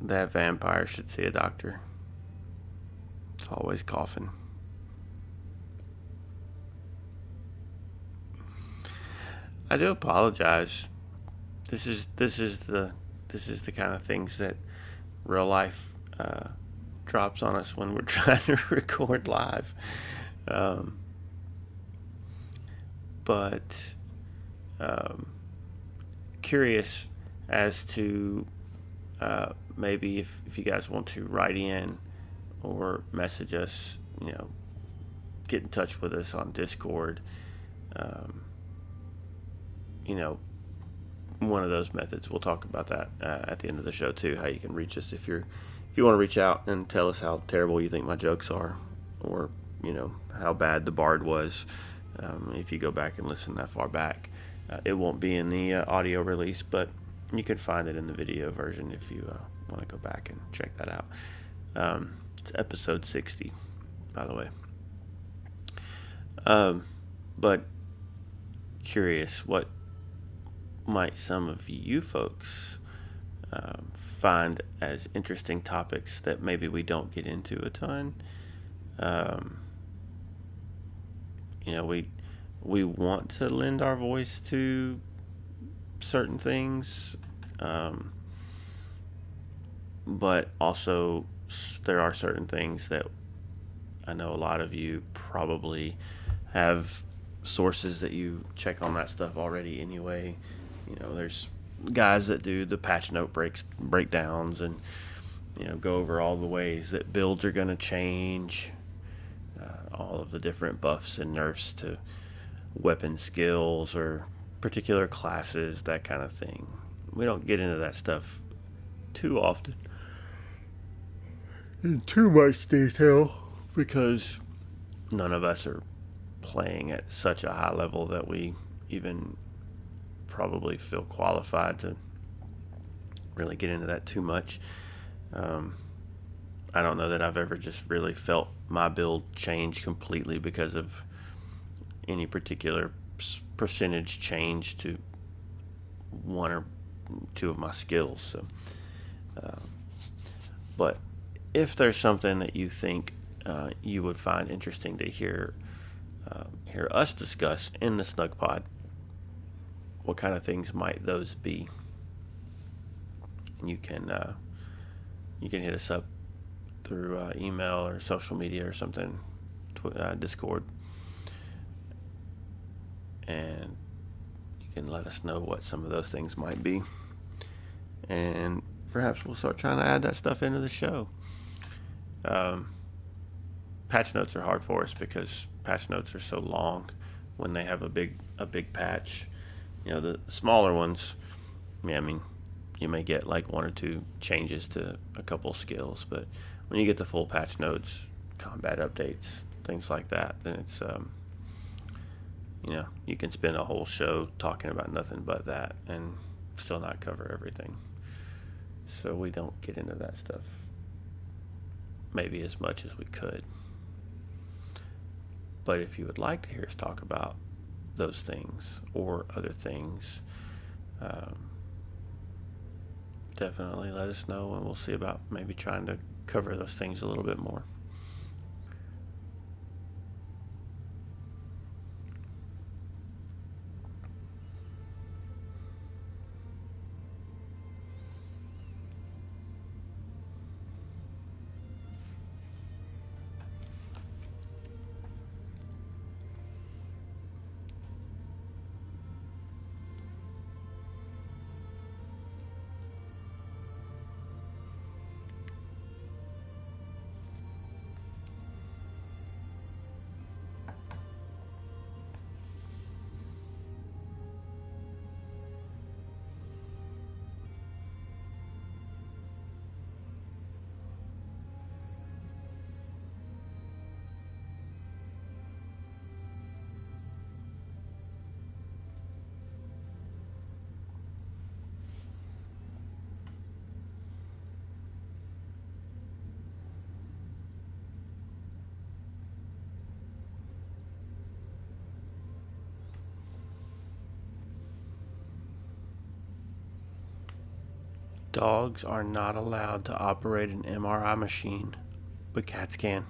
That vampire should see a doctor. It's always coughing. I do apologize. This is the kind of things that real life drops on us when we're trying to record live. but um, curious as to maybe if you guys want to write in or message us, get in touch with us on Discord. Um, you know, one of those methods. We'll talk about that at the end of the show too. How you can reach us if you want to reach out and tell us how terrible you think my jokes are, or how bad the bard was. If you go back and listen that far back, it won't be in the audio release, but you can find it in the video version if you want to go back and check that out. It's episode 60, by the way. But curious, what might some of you folks find as interesting topics that maybe we don't get into a ton? We want to lend our voice to certain things, but also there are certain things that I know a lot of you probably have sources that you check on that stuff already anyway. There's guys that do the patch note breakdowns and go over all the ways that builds are going to change, all of the different buffs and nerfs to weapon skills or particular classes, that kind of thing. We don't get into that stuff too often in too much detail because none of us are playing at such a high level that we even probably feel qualified to really get into that too much. I don't know that I've ever just really felt my build change completely because of any particular percentage change to one or two of my skills. So, but if there's something that you think you would find interesting to hear us discuss in the Snugpod, what kind of things might those be? And you can hit us up through email or social media or something, Discord, and you can let us know what some of those things might be, and perhaps we'll start trying to add that stuff into the show. Patch notes are hard for us because patch notes are so long when they have a big patch. The smaller ones, you may get like one or two changes to a couple skills, but when you get the full patch notes, combat updates, things like that, then it's you can spend a whole show talking about nothing but that and still not cover everything. So we don't get into that stuff maybe as much as we could. But if you would like to hear us talk about those things or other things, definitely let us know, and we'll see about maybe trying to cover those things a little bit more. Dogs are not allowed to operate an MRI machine, but cats can.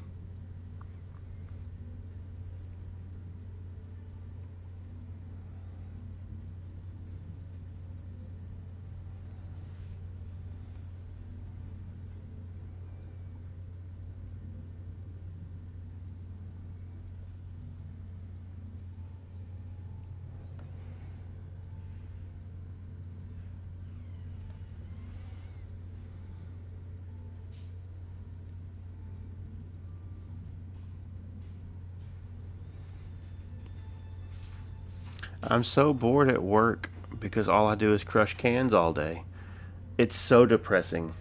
I'm so bored at work because all I do is crush cans all day. It's so depressing.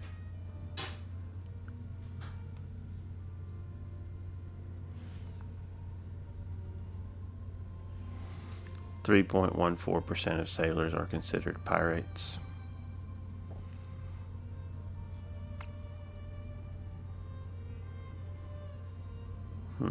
.14% of sailors are considered pirates. Hmm.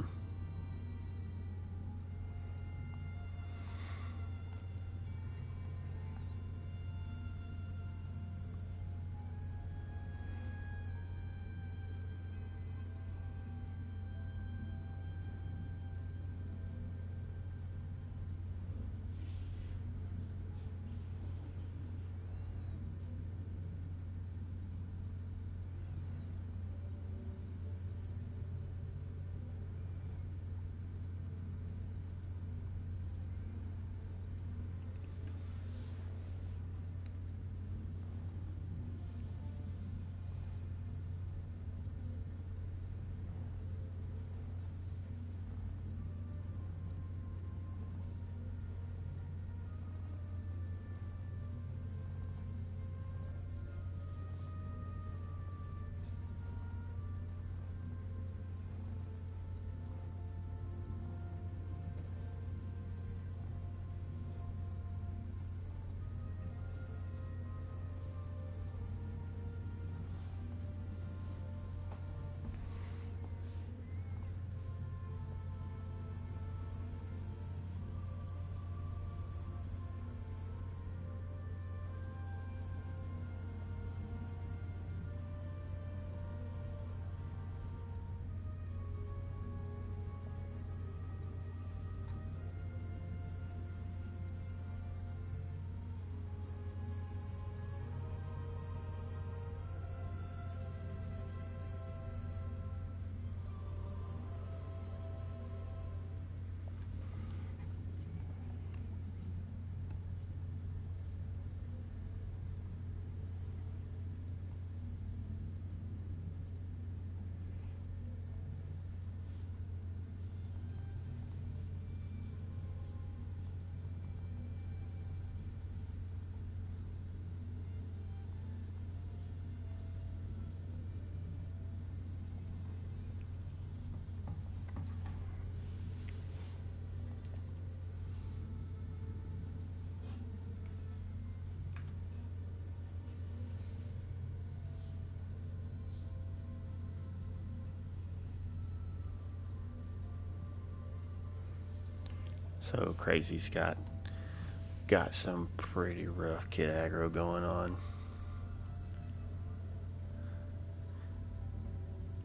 So Crazy's got some pretty rough kid aggro going on.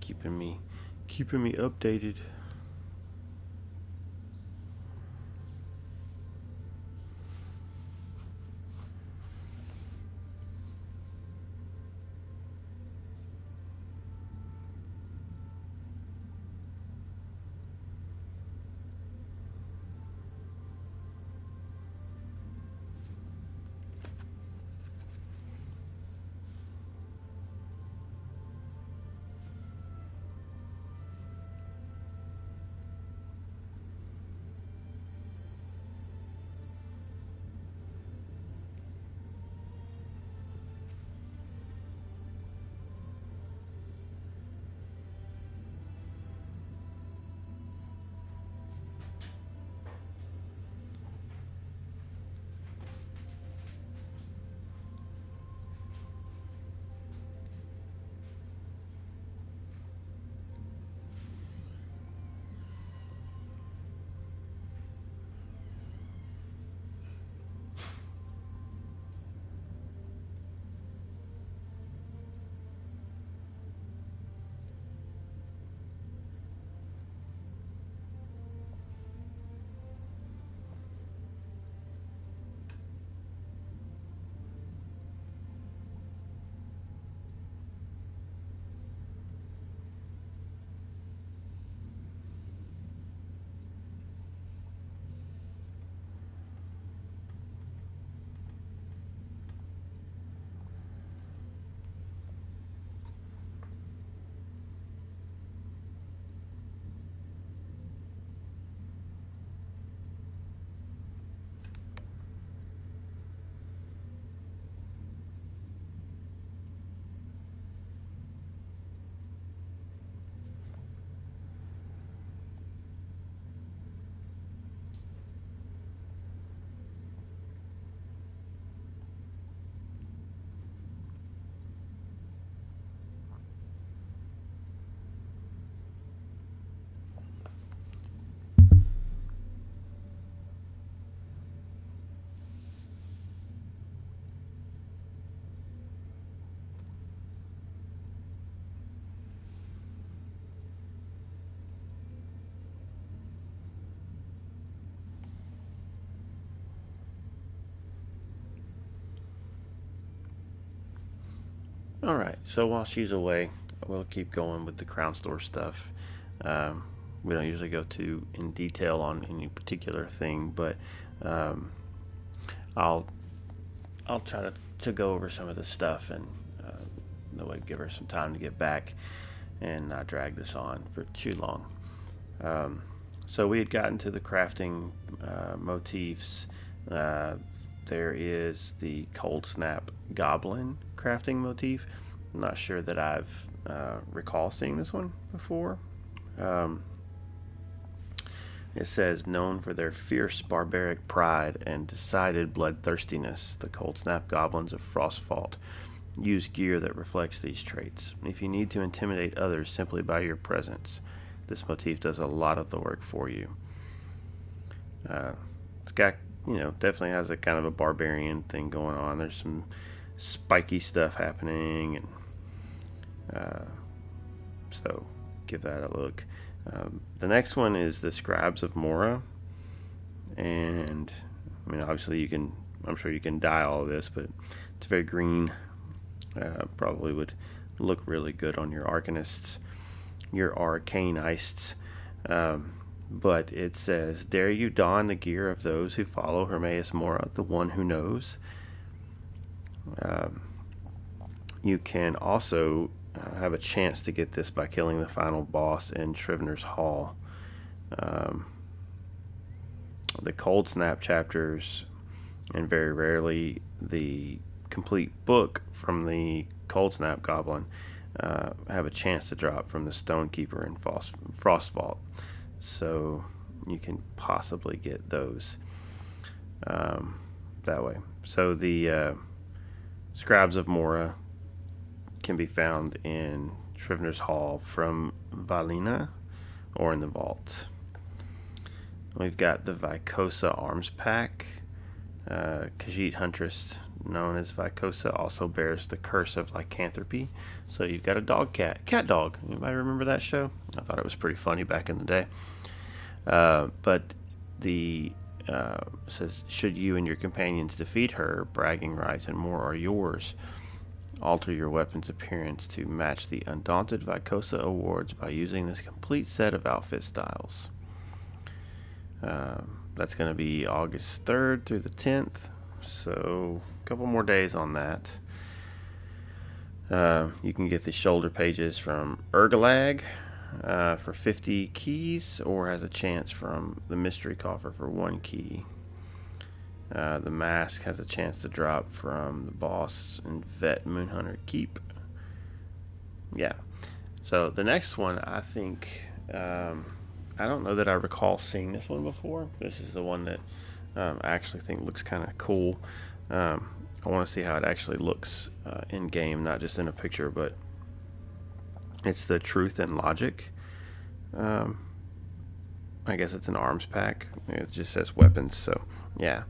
Keeping me updated. All right. So while she's away, we'll keep going with the Crown Store stuff. Um, we don't usually go too in detail on any particular thing, but um, I'll I'll try to go over some of the stuff and that way give her some time to get back and not drag this on for too long. Um, so we had gotten to the crafting motifs. Uh, there is the Cold Snap Goblin crafting motif. I'm not sure that I've recall seeing this one before. Um, it says, known for their fierce barbaric pride and decided bloodthirstiness, the Cold Snap Goblins of Frostvault use gear that reflects these traits. If you need to intimidate others simply by your presence, this motif does a lot of the work for you. It's got, definitely has a kind of a barbarian thing going on. There's some spiky stuff happening, and so give that a look. The next one is the Scribes of Mora, and I mean, obviously I'm sure you can dye all of this, but it's very green. Probably would look really good on your arcanists, your arcanists. But it says, dare you don the gear of those who follow Hermaeus Mora, the one who knows? You can also have a chance to get this by killing the final boss in Shrivner's Hall. The Cold Snap chapters, and very rarely the complete book from the Cold Snap Goblin, have a chance to drop from the Stonekeeper in Frostvault. So you can possibly get those that way. So the Scribes of Mora can be found in Shrivner's Hall from Valina or in the vault. We've got the Vycosa Arms Pack. Khajiit Huntress, known as Vycosa, also bears the curse of lycanthropy. So you've got a cat dog. Anybody remember that show? I thought it was pretty funny back in the day. But the says, should you and your companions defeat her, bragging rights and more are yours. Alter your weapon's appearance to match the Undaunted Vycosa awards by using this complete set of outfit styles. That's going to be August 3rd through the 10th, so a couple more days on that. You can get the shoulder pages from Urgalag for 50 keys, or has a chance from the Mystery Coffer for 1 key. The mask has a chance to drop from the boss in Vet Moonhunter Keep. Yeah. So the next one, I think, I don't know that I recall seeing this one before. This is the one that I actually think looks kind of cool. I want to see how it actually looks in game, not just in a picture, but it's the Truth and Logic. I guess it's an arms pack. It just says weapons, so yeah.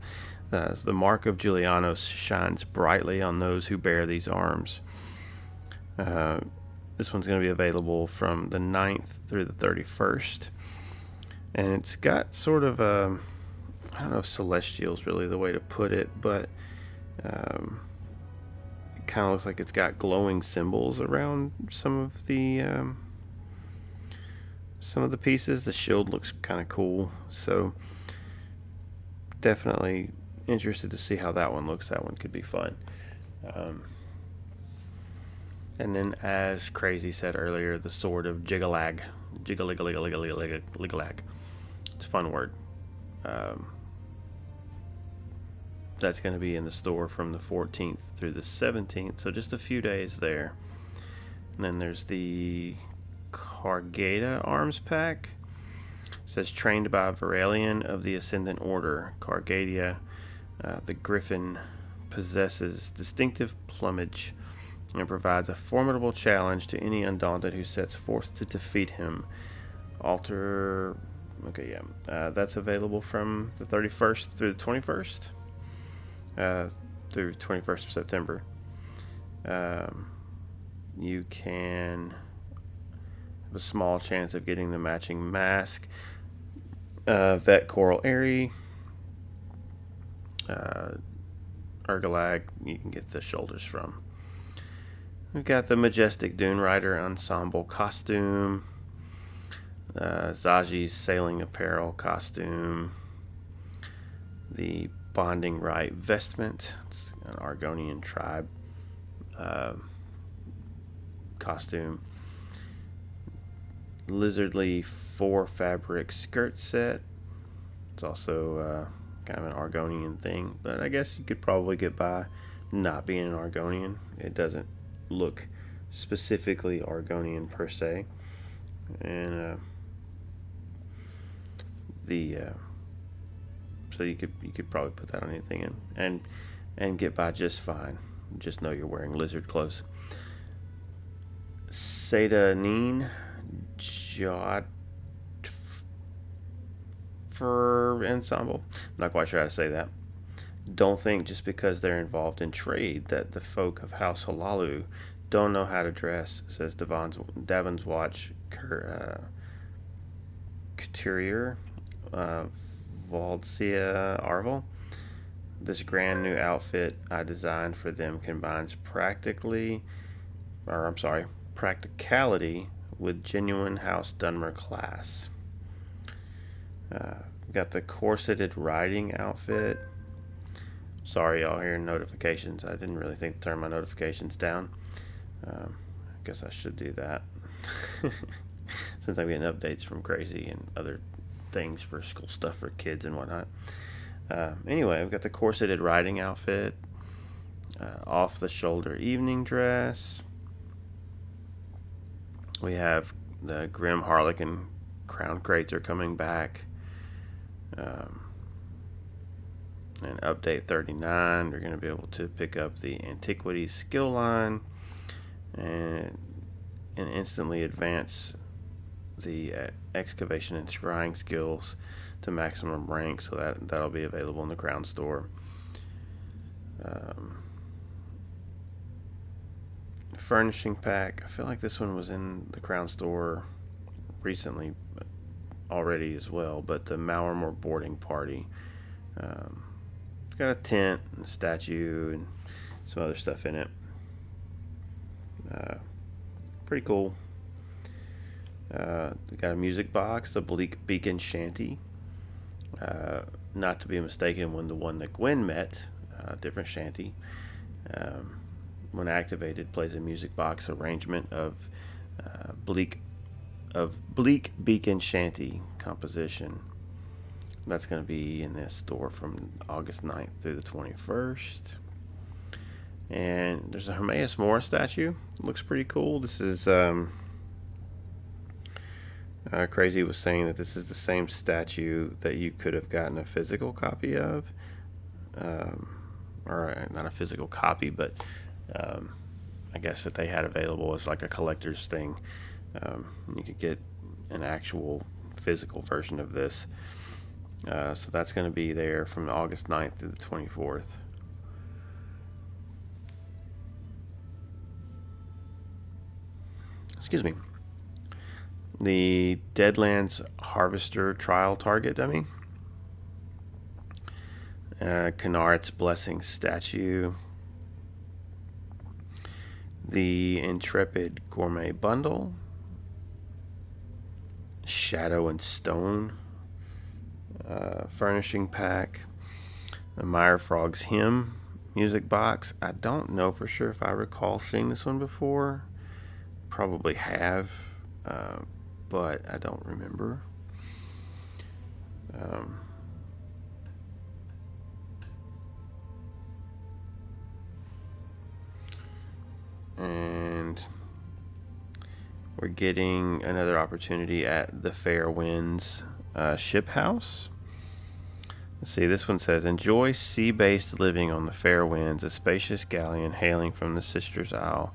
The mark of Julianos shines brightly on those who bear these arms. This one's going to be available from the 9th through the 31st. And it's got sort of a, I don't know if celestial is really the way to put it, but it kind of looks like it's got glowing symbols around some of the pieces. The shield looks kind of cool, so definitely interested to see how that one looks. That one could be fun. And then, as Crazy said earlier, the Sword of Jigalag. Jigalig. It's a fun word. That's going to be in the store from the 14th through the 17th, so just a few days there. And then there's the Kargada Arms Pack. It says, trained by Varelian of the Ascendant Order. Kargadia, the Griffin, possesses distinctive plumage and provides a formidable challenge to any Undaunted who sets forth to defeat him. That's available from the 31st through the 21st, through 21st of September. You can have a small chance of getting the matching mask. Vet Coral Airy, Urgalag, you can get the shoulders from. We've got the Majestic Dune Rider ensemble costume, Zaji's sailing apparel costume, the Bonding Rite vestment. It's an Argonian tribe costume. Lizardly 4 fabric skirt set. It's also kind of an Argonian thing, but I guess you could probably get by not being an Argonian. It doesn't look specifically Argonian per se, and so you could probably put that on anything and get by just fine. Just know you're wearing lizard clothes. Seda Neen Jot for ensemble. I'm not quite sure how to say that. Don't think just because they're involved in trade that the folk of House Halalu don't know how to dress, says Davin's Watch Couturier Valdcia Arvel. This grand new outfit I designed for them combines practicality with genuine House Dunmer class. We got the corseted riding outfit. Sorry, y'all hearing notifications. I didn't really think to turn my notifications down. I guess I should do that since I'm getting updates from Crazy and other things for school stuff for kids and whatnot. Anyway, we've got the corseted riding outfit, off the shoulder evening dress. We have the Grim Harlequin crown crates are coming back. And update 39, you're going to be able to pick up the Antiquities skill line and instantly advance the excavation and scrying skills to maximum rank, so that'll be available in the Crown Store. Furnishing pack, I feel like this one was in the Crown Store recently already as well, but the Malramore boarding party. It's got a tent and a statue and some other stuff in it. Pretty cool. We got a music box, the Bleak Beacon Shanty. Not to be mistaken with the one that Gwen met, different shanty. When activated, plays a music box arrangement of Bleak Beacon Shanty composition. That's going to be in this store from August 9th through the 21st. And there's a Hermaeus Mora statue. Looks pretty cool. This is Crazy was saying that this is the same statue that you could have gotten a physical copy of, or not a physical copy, but I guess that they had available as like a collector's thing. You could get an actual physical version of this. So that's going to be there from August 9th through the 24th. Excuse me. The Deadlands Harvester Trial Target Dummy. Kennart's Blessing Statue. The Intrepid Gourmet Bundle. Shadow and Stone Furnishing Pack. The Mire Frog's Hymn Music Box. I don't know for sure if I recall seeing this one before. Probably have, but I don't remember. And we're getting another opportunity at the Fair Winds Ship House. Let's see, this one says, enjoy sea-based living on the Fair Winds, a spacious galleon hailing from the Sister's Isle.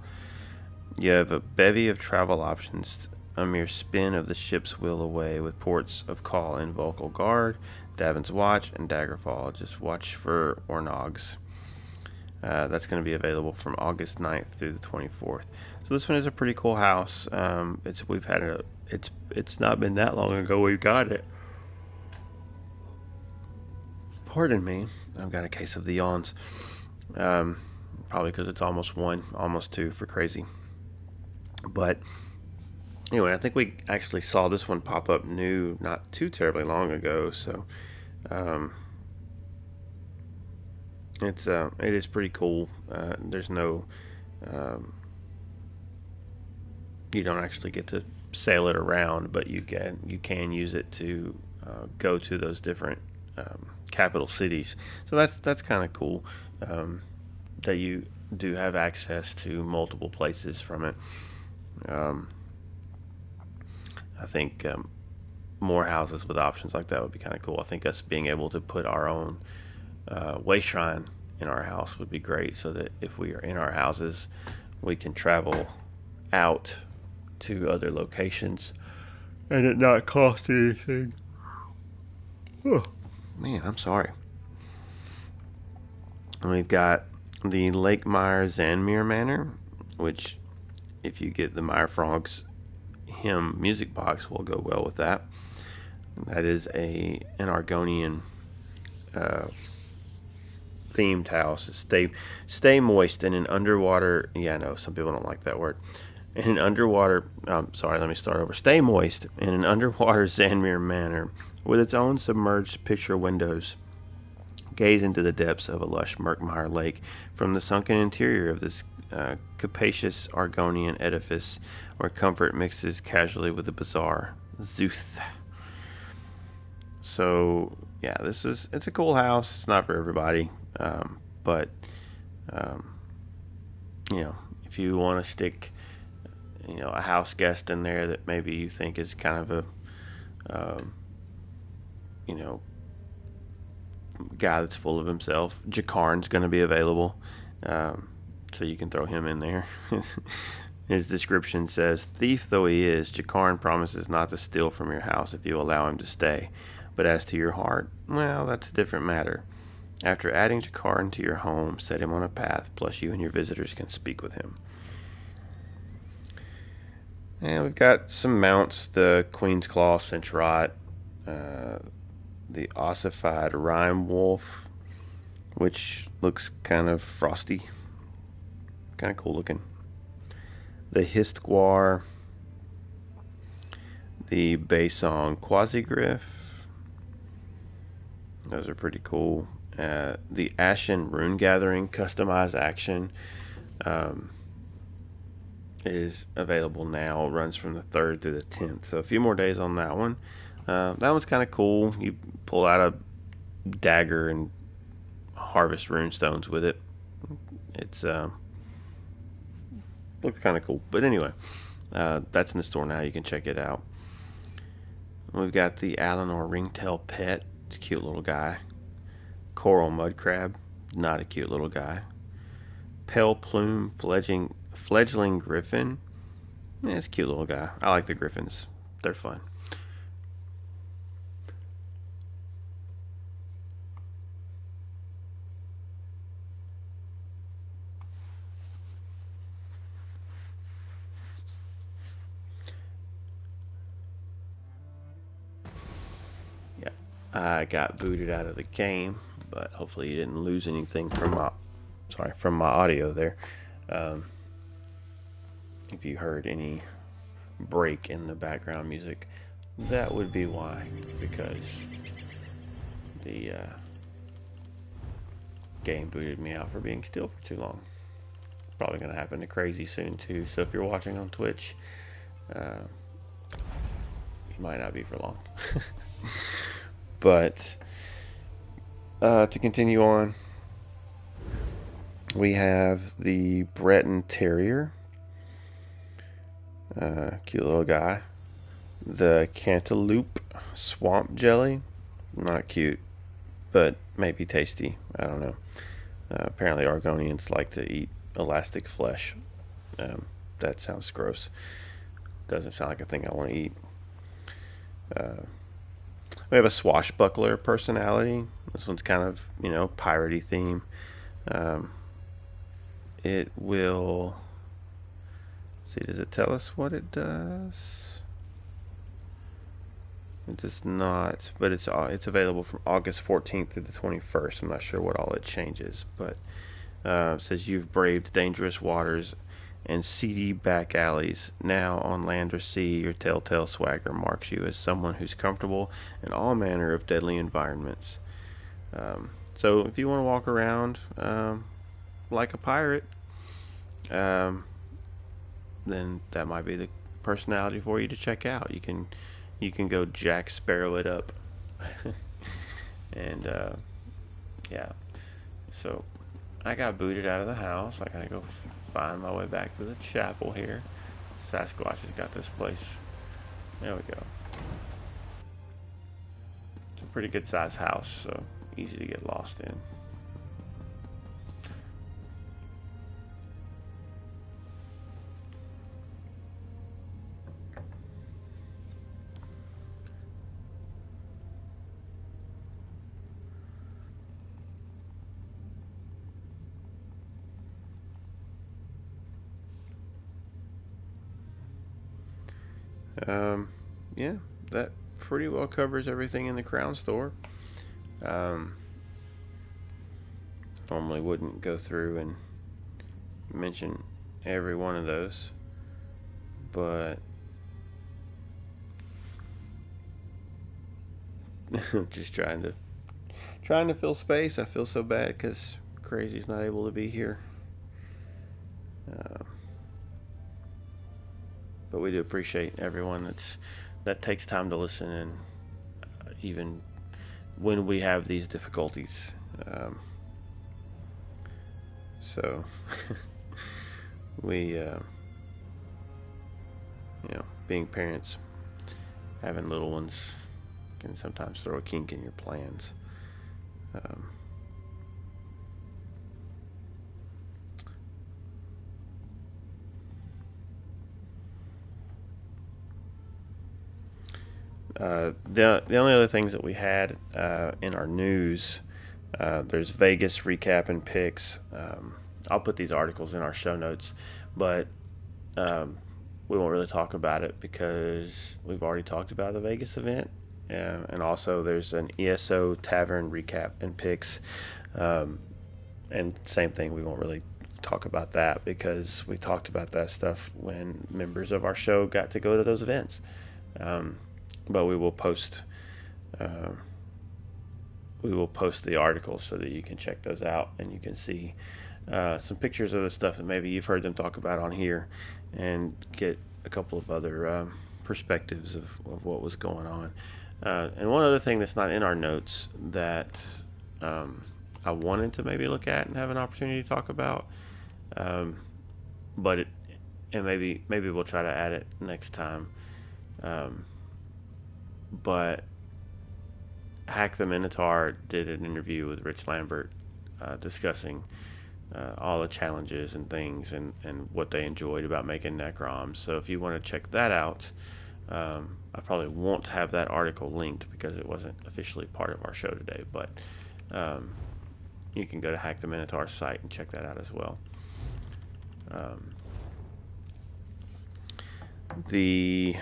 You have a bevy of travel options, a mere spin of the ship's wheel away, with ports of call in Vocal Guard, Davin's Watch, and Daggerfall. Just watch for Ornogs. That's going to be available from August 9th through the 24th. So this one is a pretty cool house. It's not been that long ago we got it. Pardon me, I've got a case of the yawns. probably because it's almost 1, almost 2 for crazy. But anyway, I think we actually saw this one pop up new not too terribly long ago, so um, it is pretty cool. There's no you don't actually get to sail it around, but you can use it to go to those different capital cities. So that's kind of cool that you do have access to multiple places from it. Um, I think more houses with options like that would be kind of cool. I think us being able to put our own way shrine in our house would be great, so that if we are in our houses, we can travel out to other locations and it not cost anything. Oh, man, I'm sorry. And we've got the Lake Meyer Zanmir Manor, which, if you get the Meyer Frogs hymn music box, will go well with that. That is an Argonian uh, themed house. Stay moist in an underwater. Yeah, I know some people don't like that word. In an underwater. Sorry, let me start over. Stay moist in an underwater Zanmir Manor with its own submerged picture windows. Gaze into the depths of a lush Murkmire lake from the sunken interior of this capacious Argonian edifice, where comfort mixes casually with the bizarre. Zuth. So yeah, it's a cool house. It's not for everybody, but um, if you want to stick a house guest in there that maybe you think is kind of a you know guy that's full of himself, Jakarn's going to be available, so you can throw him in there. His description says, "Thief though he is, Jakarn promises not to steal from your house if you allow him to stay. But as to your heart, well, that's a different matter. After adding Jakarn to your home, set him on a path, plus you and your visitors can speak with him." And we've got some mounts: the Queen's Claw Centrot, the ossified Rime Wolf, which looks kind of frosty, kind of cool looking. The Histguar, the Baysong Quasigriff. Those are pretty cool. The Ashen Rune Gathering customized action is available now. It runs from the 3rd to the 10th, so a few more days on that one. That one's kind of cool. You pull out a dagger and harvest runestones with it. It's looks kind of cool. But anyway, that's in the store now. You can check it out. We've got the Alinor Ringtail Pet. It's a cute little guy. Coral Mudcrab. Not a cute little guy. Pale Plume Fledgling Griffin. Yeah, it's a cute little guy. I like the griffins. They're fun. Yeah, I got booted out of the game, but hopefully you didn't lose anything from my audio there. If you heard any break in the background music, that would be why, because the game booted me out for being still for too long. Probably going to happen to Crazy soon too, so if you're watching on Twitch, it might not be for long. But to continue on, we have the Breton Terrier. Cute little guy. The Cantaloupe Swamp Jelly. Not cute, but maybe tasty. I don't know. Apparently Argonians like to eat elastic flesh. That sounds gross. Doesn't sound like a thing I want to eat. We have a Swashbuckler personality. This one's kind of, piratey theme. It will... See, does it tell us what it does? It does not, but it's available from August 14th through the 21st. I'm not sure what all it changes, but Says you've braved dangerous waters and seedy back alleys. Now, on land or sea, your telltale swagger marks you as someone who's comfortable in all manner of deadly environments. So, if you want to walk around like a pirate, um, then that might be the personality for you to check out. You can go Jack Sparrow it up, and yeah. So I got booted out of the house. I gotta go find my way back to the chapel here. Sasquatch has got this place. There we go. It's a pretty good sized house, so easy to get lost in. Yeah, that pretty well covers everything in the Crown Store. Um, Normally wouldn't go through and mention every one of those, but just trying to fill space. I feel so bad because Crazy's not able to be here. Uh, but we do appreciate everyone that takes time to listen, and even when we have these difficulties. So we, being parents, having little ones can sometimes throw a kink in your plans. Um, the only other things that we had in our news, there's Vegas recap and picks. I'll put these articles in our show notes, but we won't really talk about it because we've already talked about the Vegas event. And also there's an ESO Tavern recap and picks. And same thing, we won't really talk about that because we talked about that stuff when members of our show got to go to those events. But we will post the articles so that you can check those out and you can see some pictures of the stuff that maybe you've heard them talk about on here and get a couple of other perspectives of what was going on. And one other thing that's not in our notes that I wanted to maybe look at and have an opportunity to talk about, but maybe we'll try to add it next time. But Hack the Minotaur did an interview with Rich Lambert discussing all the challenges and things and what they enjoyed about making Necroms. So if you want to check that out, I probably won't have that article linked because it wasn't officially part of our show today, but you can go to Hack the Minotaur site and check that out as well. The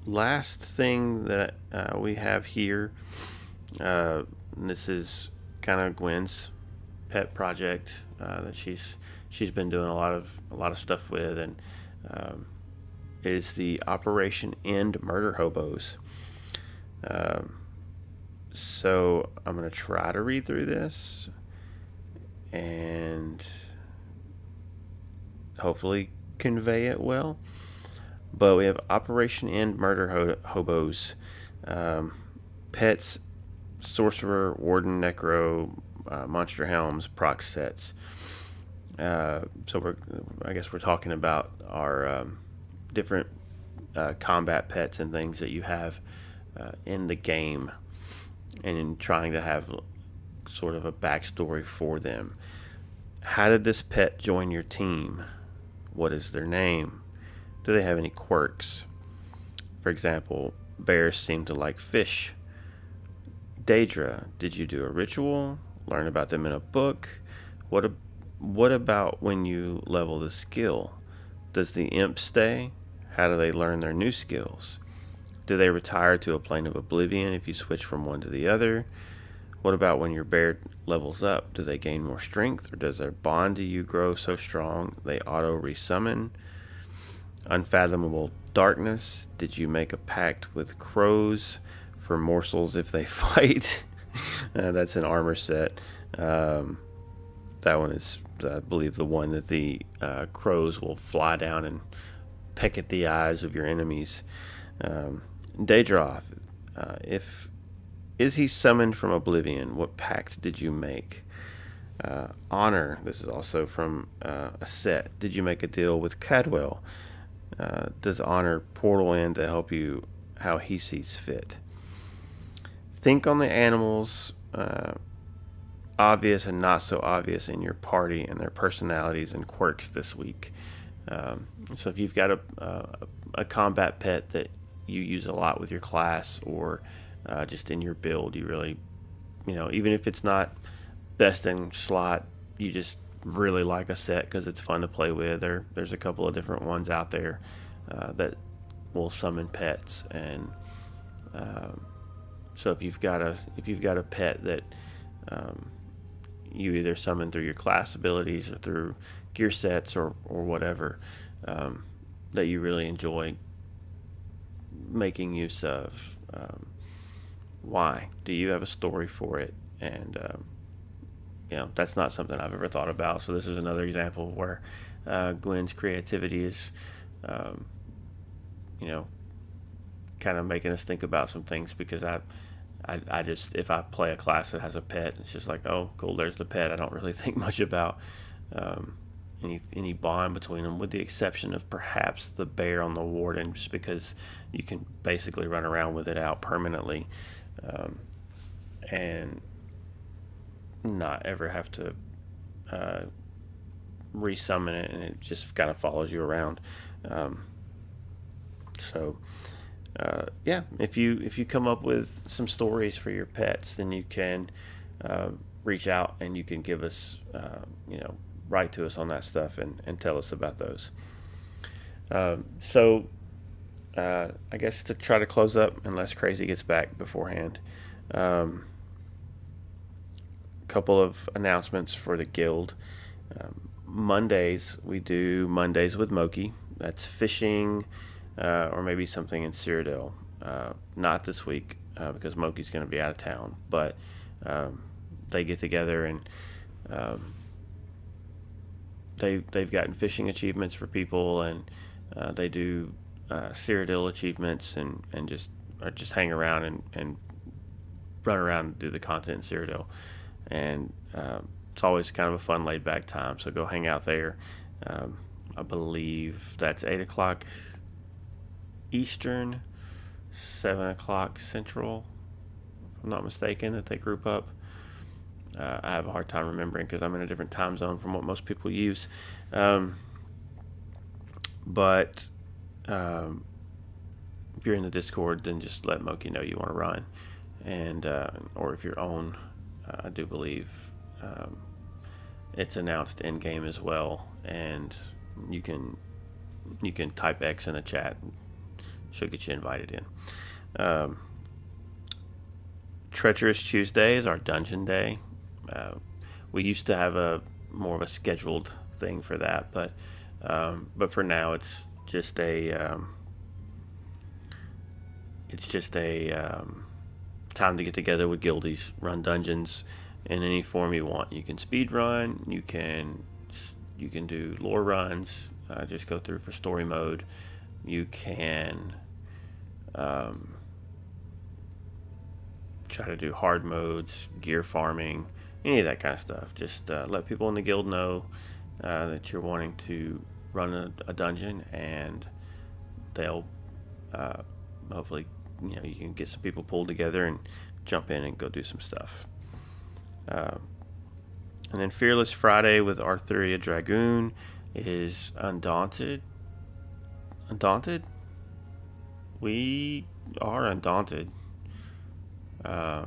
last thing that we have here, this is kind of Gwen's pet project that she's been doing a lot of stuff with, and is the Operation End Murder Hobos. So I'm going to try to read through this and hopefully convey it well. But we have Operation End Murder Hobos, pets, sorcerer, warden, necro, monster helms, proc sets. So I guess we're talking about our different combat pets and things that you have in the game, and in trying to have sort of a backstory for them. How did this pet join your team? What is their name? Do they have any quirks? For example, bears seem to like fish. Daedra, did you do a ritual? Learn about them in a book? What about when you level the skill? Does the imp stay? How do they learn their new skills? Do they retire to a plane of oblivion if you switch from one to the other? What about when your bear levels up? Do they gain more strength, or does their bond to you grow so strong they auto resummon? Unfathomable darkness. Did you make a pact with crows for morsels if they fight? That's an armor set. Um, that one is, I believe, the one that the crows will fly down and peck at the eyes of your enemies. Daedra, if is he summoned from oblivion? What pact did you make? Honor. This is also from a set. Did you make a deal with Cadwell? Does Honor portal in to help you how he sees fit? Think on the animals, obvious and not so obvious in your party and their personalities and quirks this week. So if you've got a combat pet that you use a lot with your class, or just in your build, you really, even if it's not best in slot, you just really like a set because it's fun to play with. There's a couple of different ones out there that will summon pets, and so if you've got a pet that you either summon through your class abilities or through gear sets or whatever, that you really enjoy making use of, why? Do you have a story for it? And that's not something I've ever thought about. So this is another example where Gwen's creativity is, kind of making us think about some things, because I just, if I play a class that has a pet, it's just like, oh, cool, there's the pet. I don't really think much about any bond between them, with the exception of perhaps the bear on the warden, just because you can basically run around with it out permanently, and not ever have to resummon it, and it just kind of follows you around. So yeah, if you come up with some stories for your pets, then you can reach out and you can give us, write to us on that stuff and tell us about those. So I guess to try to close up, unless Crazy gets back beforehand, a couple of announcements for the guild. Mondays, we do Mondays with Moki. That's fishing, or maybe something in Cyrodiil. Not this week, because Moki's going to be out of town, but they get together and they've gotten fishing achievements for people, and they do Cyrodiil achievements, and just hang around and run around and do the content in Cyrodiil. And it's always kind of a fun, laid back time. So go hang out there. I believe that's 8 o'clock Eastern, 7 o'clock Central, if I'm not mistaken, that they group up. I have a hard time remembering because I'm in a different time zone from what most people use. But if you're in the Discord, then just let Moki know you want to run. And or if you're on, I do believe it's announced in game as well, and you can type X in the chat. She'll get you invited in. Treacherous Tuesday is our dungeon day. We used to have a more of a scheduled thing for that, but for now it's just a time to get together with guildies, run dungeons in any form you want. You can speed run, you can do lore runs, just go through for story mode. You can try to do hard modes, gear farming, any of that kind of stuff. Just let people in the guild know that you're wanting to run a dungeon, and they'll hopefully, you can get some people pulled together and jump in and go do some stuff. And then Fearless Friday with Arthuria Dragoon is Undaunted. Undaunted? We are Undaunted. I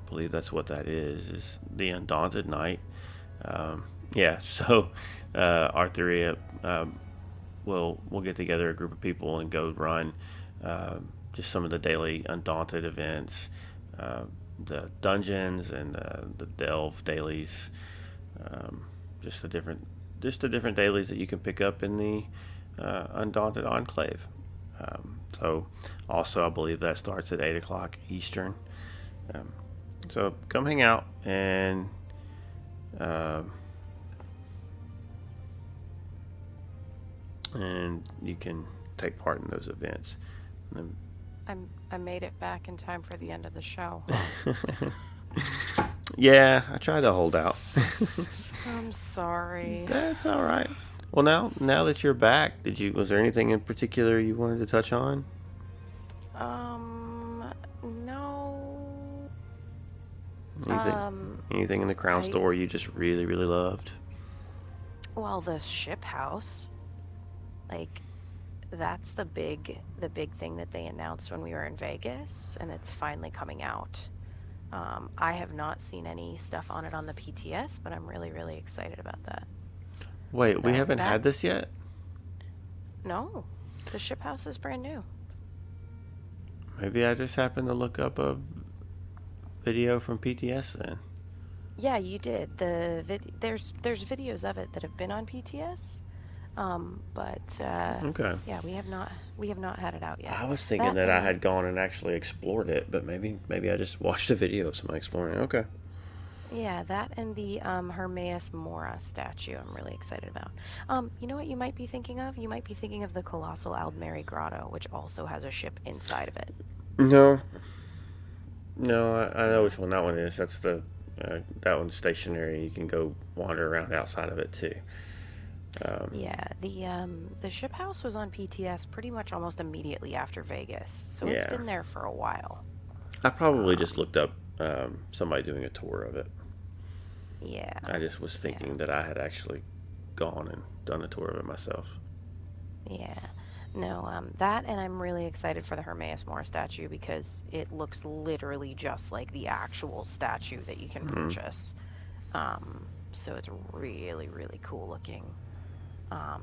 believe that's what that is the Undaunted Knight. Yeah, so Arthuria, we'll get together a group of people and go run just some of the daily Undaunted events. the dungeons and the delve dailies, um, just the different dailies that you can pick up in the Undaunted Enclave. So also I believe that starts at 8 o'clock Eastern. Um, so come hang out uh, and you can take part in those events. I made it back in time for the end of the show. Yeah, I tried to hold out. I'm sorry. That's all right. Well, now that you're back, was there anything in particular you wanted to touch on? No. Anything anything in the Crown I Store you just really really loved? well, the ship house, like that's the big thing that they announced when we were in Vegas, and it's finally coming out. I have not seen any stuff on it on the PTS, but I'm really, really excited about that. Wait, we So haven't that had this yet? no, the ship house is brand new. Maybe I just happened to look up a video from PTS then. Yeah, you did. There's videos of it that have been on PTS. But Okay. yeah, we have not had it out yet. I was thinking That that I and had gone and actually explored it, but maybe I just watched a video of somebody exploring it. Okay. yeah, that and the Hermaeus Mora statue I'm really excited about. You know what you might be thinking of? You might be thinking of the colossal Aldmeri Grotto, which also has a ship inside of it. No, no, I know which No. one that one is. That one's stationary. You can go wander around outside of it too. Um, Yeah, the ship house was on PTS pretty much almost immediately after Vegas, so it's yeah, been there for a while. I probably just Um, looked up somebody doing a tour of it. yeah, I just was yeah, thinking that I had actually gone and done a tour of it myself. yeah. No, that and I'm really excited for the Hermaeus Mora statue because it looks literally just like the actual statue that you can Hmm. purchase. So it's really, really cool looking.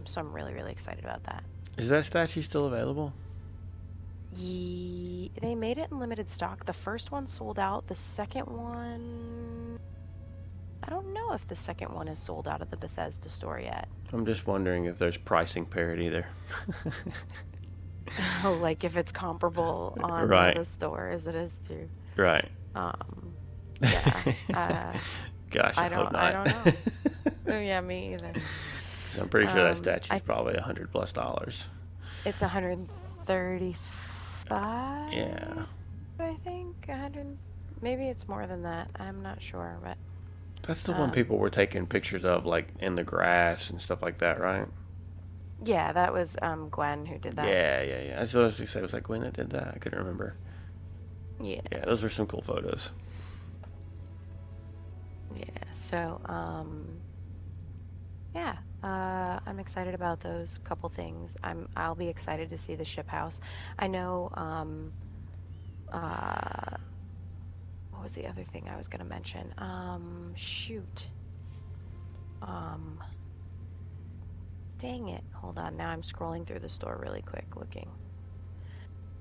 So I'm really, really excited about that. Is that statue still available? They made it in limited stock. The first one sold out. The second one, I don't know if the second one is sold out of the Bethesda store yet. I'm just wondering if there's pricing parity there. Oh, like if it's comparable on Right, the store as it is to. right. Um, yeah. Gosh, I hope I not. don't know. Oh, yeah, me either. I'm pretty sure that statue's I probably $100 plus. It's 135, Yeah, I think. 100, maybe it's more than that. I'm not sure, but that's the one um, people were taking pictures of, like in the grass and stuff like that, right? yeah, that was Gwen who did that. Yeah, yeah, yeah. That's what I was gonna say. It was like Gwen that did that. I couldn't remember. Yeah, Yeah, those were some cool photos. yeah. So yeah, I'm excited about those couple things. I'll be excited to see the ship house. I know uh what was the other thing I was gonna mention? Shoot. Um Dang it. Hold on. Now I'm scrolling through the store really quick looking.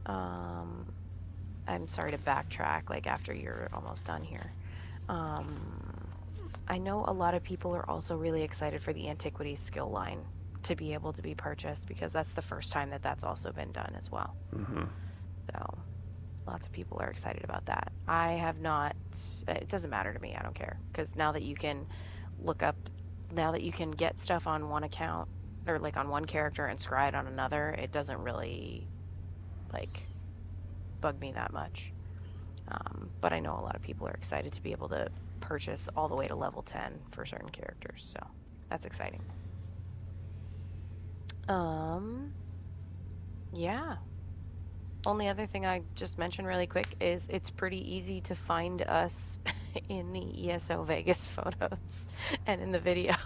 Um I'm sorry to backtrack like after you're almost done here. Um I know a lot of people are also really excited for the Antiquities skill line to be able to be purchased because that's the first time that that's also been done as well. Hmm. So lots of people are excited about that. I have not, it doesn't matter to me. I don't care because now that you can look up, now that you can get stuff on one account or like on one character and scry it on another, it doesn't really like bug me that much. But I know a lot of people are excited to be able to purchase all the way to level 10 for certain characters. So that's exciting. Um, yeah. Only other thing I just mentioned really quick is it's pretty easy to find us in the ESO Vegas photos and in the video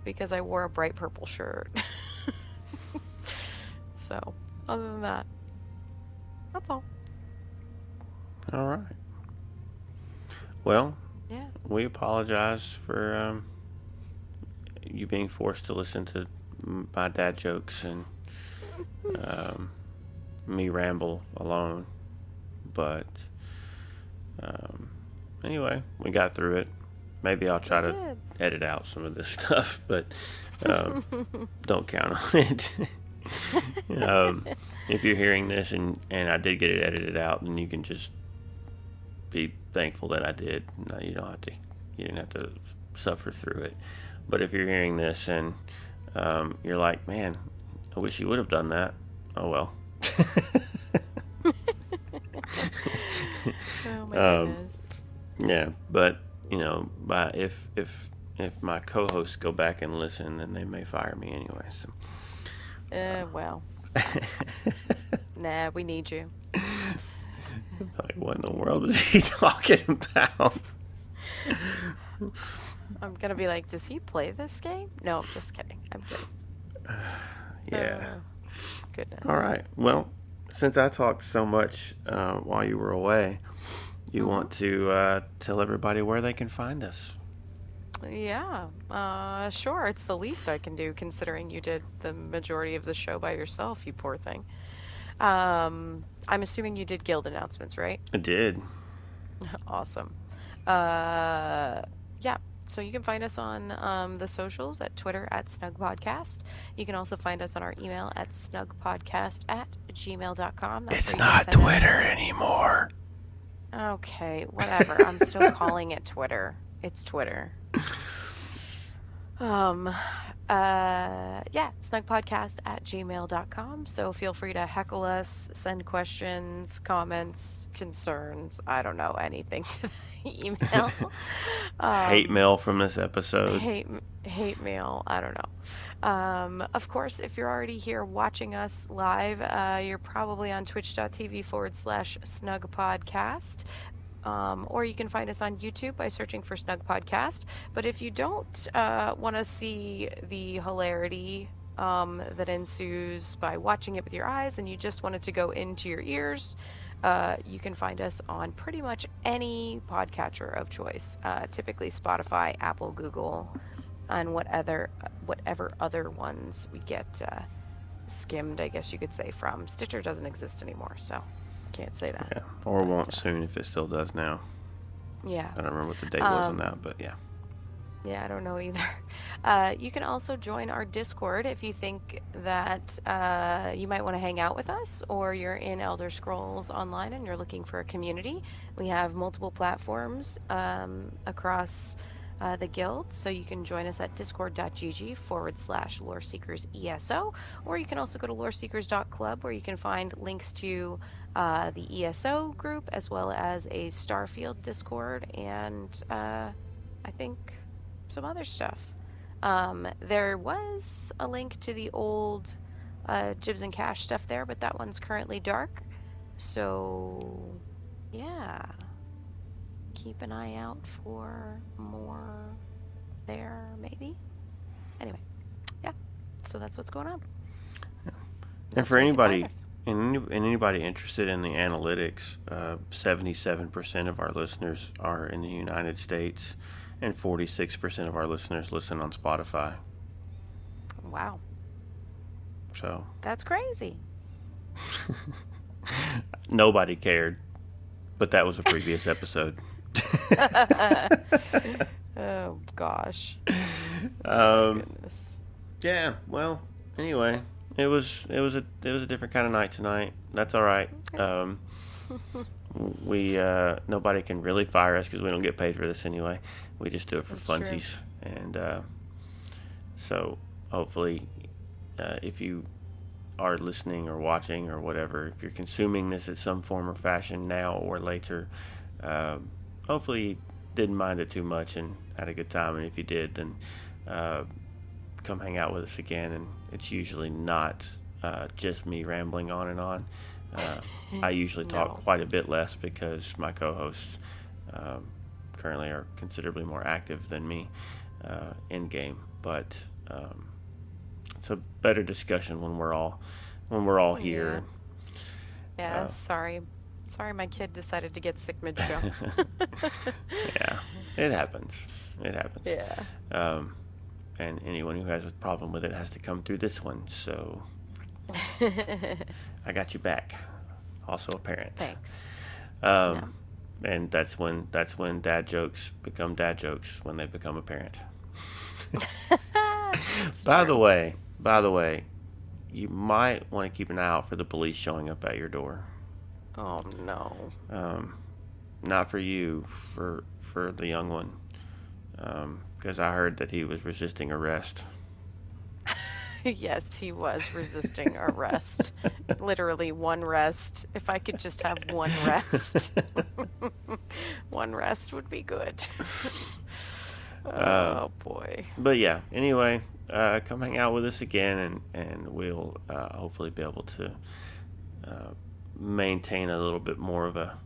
because I wore a bright purple shirt. So, other than that, that's all. All right. Well, Yeah. we apologize for you being forced to listen to my dad jokes and um, me ramble alone, but Um, anyway, we got through it. Maybe I'll try to edit out some of this stuff, but don't count on it. If you're hearing this and I did get it edited out, then you can just be thankful that I did. No, you didn't have to suffer through it. But if you're hearing this and you're like, man, I wish you would have done that. Oh well. Oh my goodness. Yeah, but if my co-hosts go back and listen, then they may fire me anyway. So. Well. Nah, we need you. Like, what in the world is he talking about? I'm gonna be like, does he play this game? No, I'm just kidding. I'm kidding. Yeah. Goodness. All right. Well, since I talked so much while you were away, you want to tell everybody where they can find us? Yeah, sure. It's the least I can do considering you did the majority of the show by yourself, you poor thing. I'm assuming you did guild announcements, right? I did. Awesome. Yeah, so you can find us on the socials at Twitter at SnugPodcast. You can also find us on our email at snugpodcast@gmail.com. It's not Twitter anymore. Okay, whatever. I'm still calling it Twitter. It's Twitter. Yeah, snugpodcast@gmail.com. So feel free to heckle us, send questions, comments, concerns. I don't know, anything to the email. Hate mail from this episode. Hate mail. I don't know. Of course, if you're already here watching us live, you're probably on twitch.tv/snugpodcast. Or you can find us on YouTube by searching for Snug Podcast. But if you don't want to see the hilarity that ensues by watching it with your eyes and you just want it to go into your ears, you can find us on pretty much any podcatcher of choice, typically Spotify, Apple, Google, and whatever other ones we get skimmed, I guess you could say, from. Stitcher doesn't exist anymore, so can't say that. Yeah, or won't soon if it still does now. Yeah. I don't remember what the date was on that, but yeah. Yeah, I don't know either. You can also join our Discord if you think that you might want to hang out with us, or you're in Elder Scrolls Online and you're looking for a community. We have multiple platforms across the guild, so you can join us at discord.gg/loreseekerseso, or you can also go to loreseekers.club where you can find links to the ESO group as well as a Starfield Discord and I think some other stuff. There was a link to the old Jibs and Cash stuff there, but that one's currently dark. So, yeah. Keep an eye out for more there, maybe. Anyway, yeah. So that's what's going on. And for anybody interested in the analytics, 77% of our listeners are in the United States, and 46% of our listeners listen on Spotify. Wow. So. That's crazy. Nobody cared, but that was a previous episode. Oh gosh. Goodness. Yeah. Well. Anyway, it was a different kind of night tonight. That's all right. We nobody can really fire us because we don't get paid for this anyway. We just do it for funsies, and so hopefully, if you are listening or watching or whatever, if you're consuming this in some form or fashion now or later, hopefully you didn't mind it too much and had a good time. And if you did, then come hang out with us again. And it's usually not just me rambling on and on. I usually talk quite a bit less because my co-hosts currently are considerably more active than me in game. But it's a better discussion when we're all here. Yeah. Sorry, my kid decided to get sick mid-show. Yeah, it happens. Yeah. And anyone who has a problem with it has to come through this one. So I got you back. Also a parent. Thanks. And that's when dad jokes become dad jokes when they become a parent. It's By the true. way, by the way, you might want to keep an eye out for the police showing up at your door. Oh no. Um, Not for you, for the young one, because I heard that he was resisting arrest. Yes, he was resisting arrest. Literally one rest. If I could just have one rest, one rest would be good. uh, Oh boy. but yeah, anyway, come hang out with us again, and we'll hopefully be able to uh, maintain a little bit more of a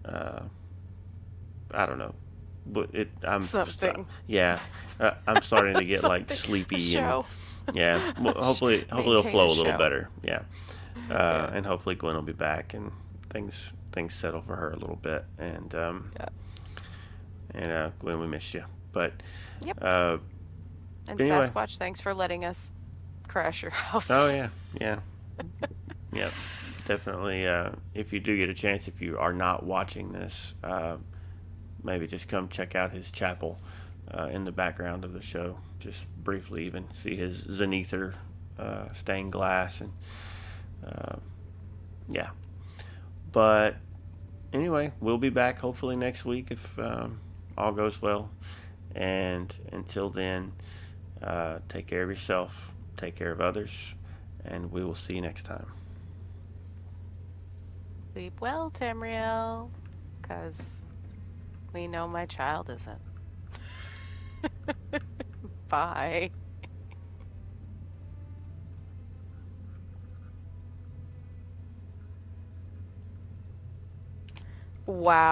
uh, I don't know, but Something. yeah, I'm starting to get like Something. A sleepy and show. yeah. Well, hopefully it'll Maintain a flow a little show. better. Yeah, Yeah. and hopefully Gwen will be back and things settle for her a little bit. Yeah. And Gwen, we miss you. But Yep. uh, And anyway, Sasquatch, thanks for letting us crash your oh house. yeah, yeah, yeah, definitely. If you do get a chance, if you are not watching this, maybe just come check out his chapel in the background of the show. Just briefly, even see his zenither stained glass and uh, yeah. But anyway, we'll be back hopefully next week if all goes well. And until then, take care of yourself, take care of others, and we will see you next time. Sleep well, Tamriel, because we know my child isn't. Bye. Wow.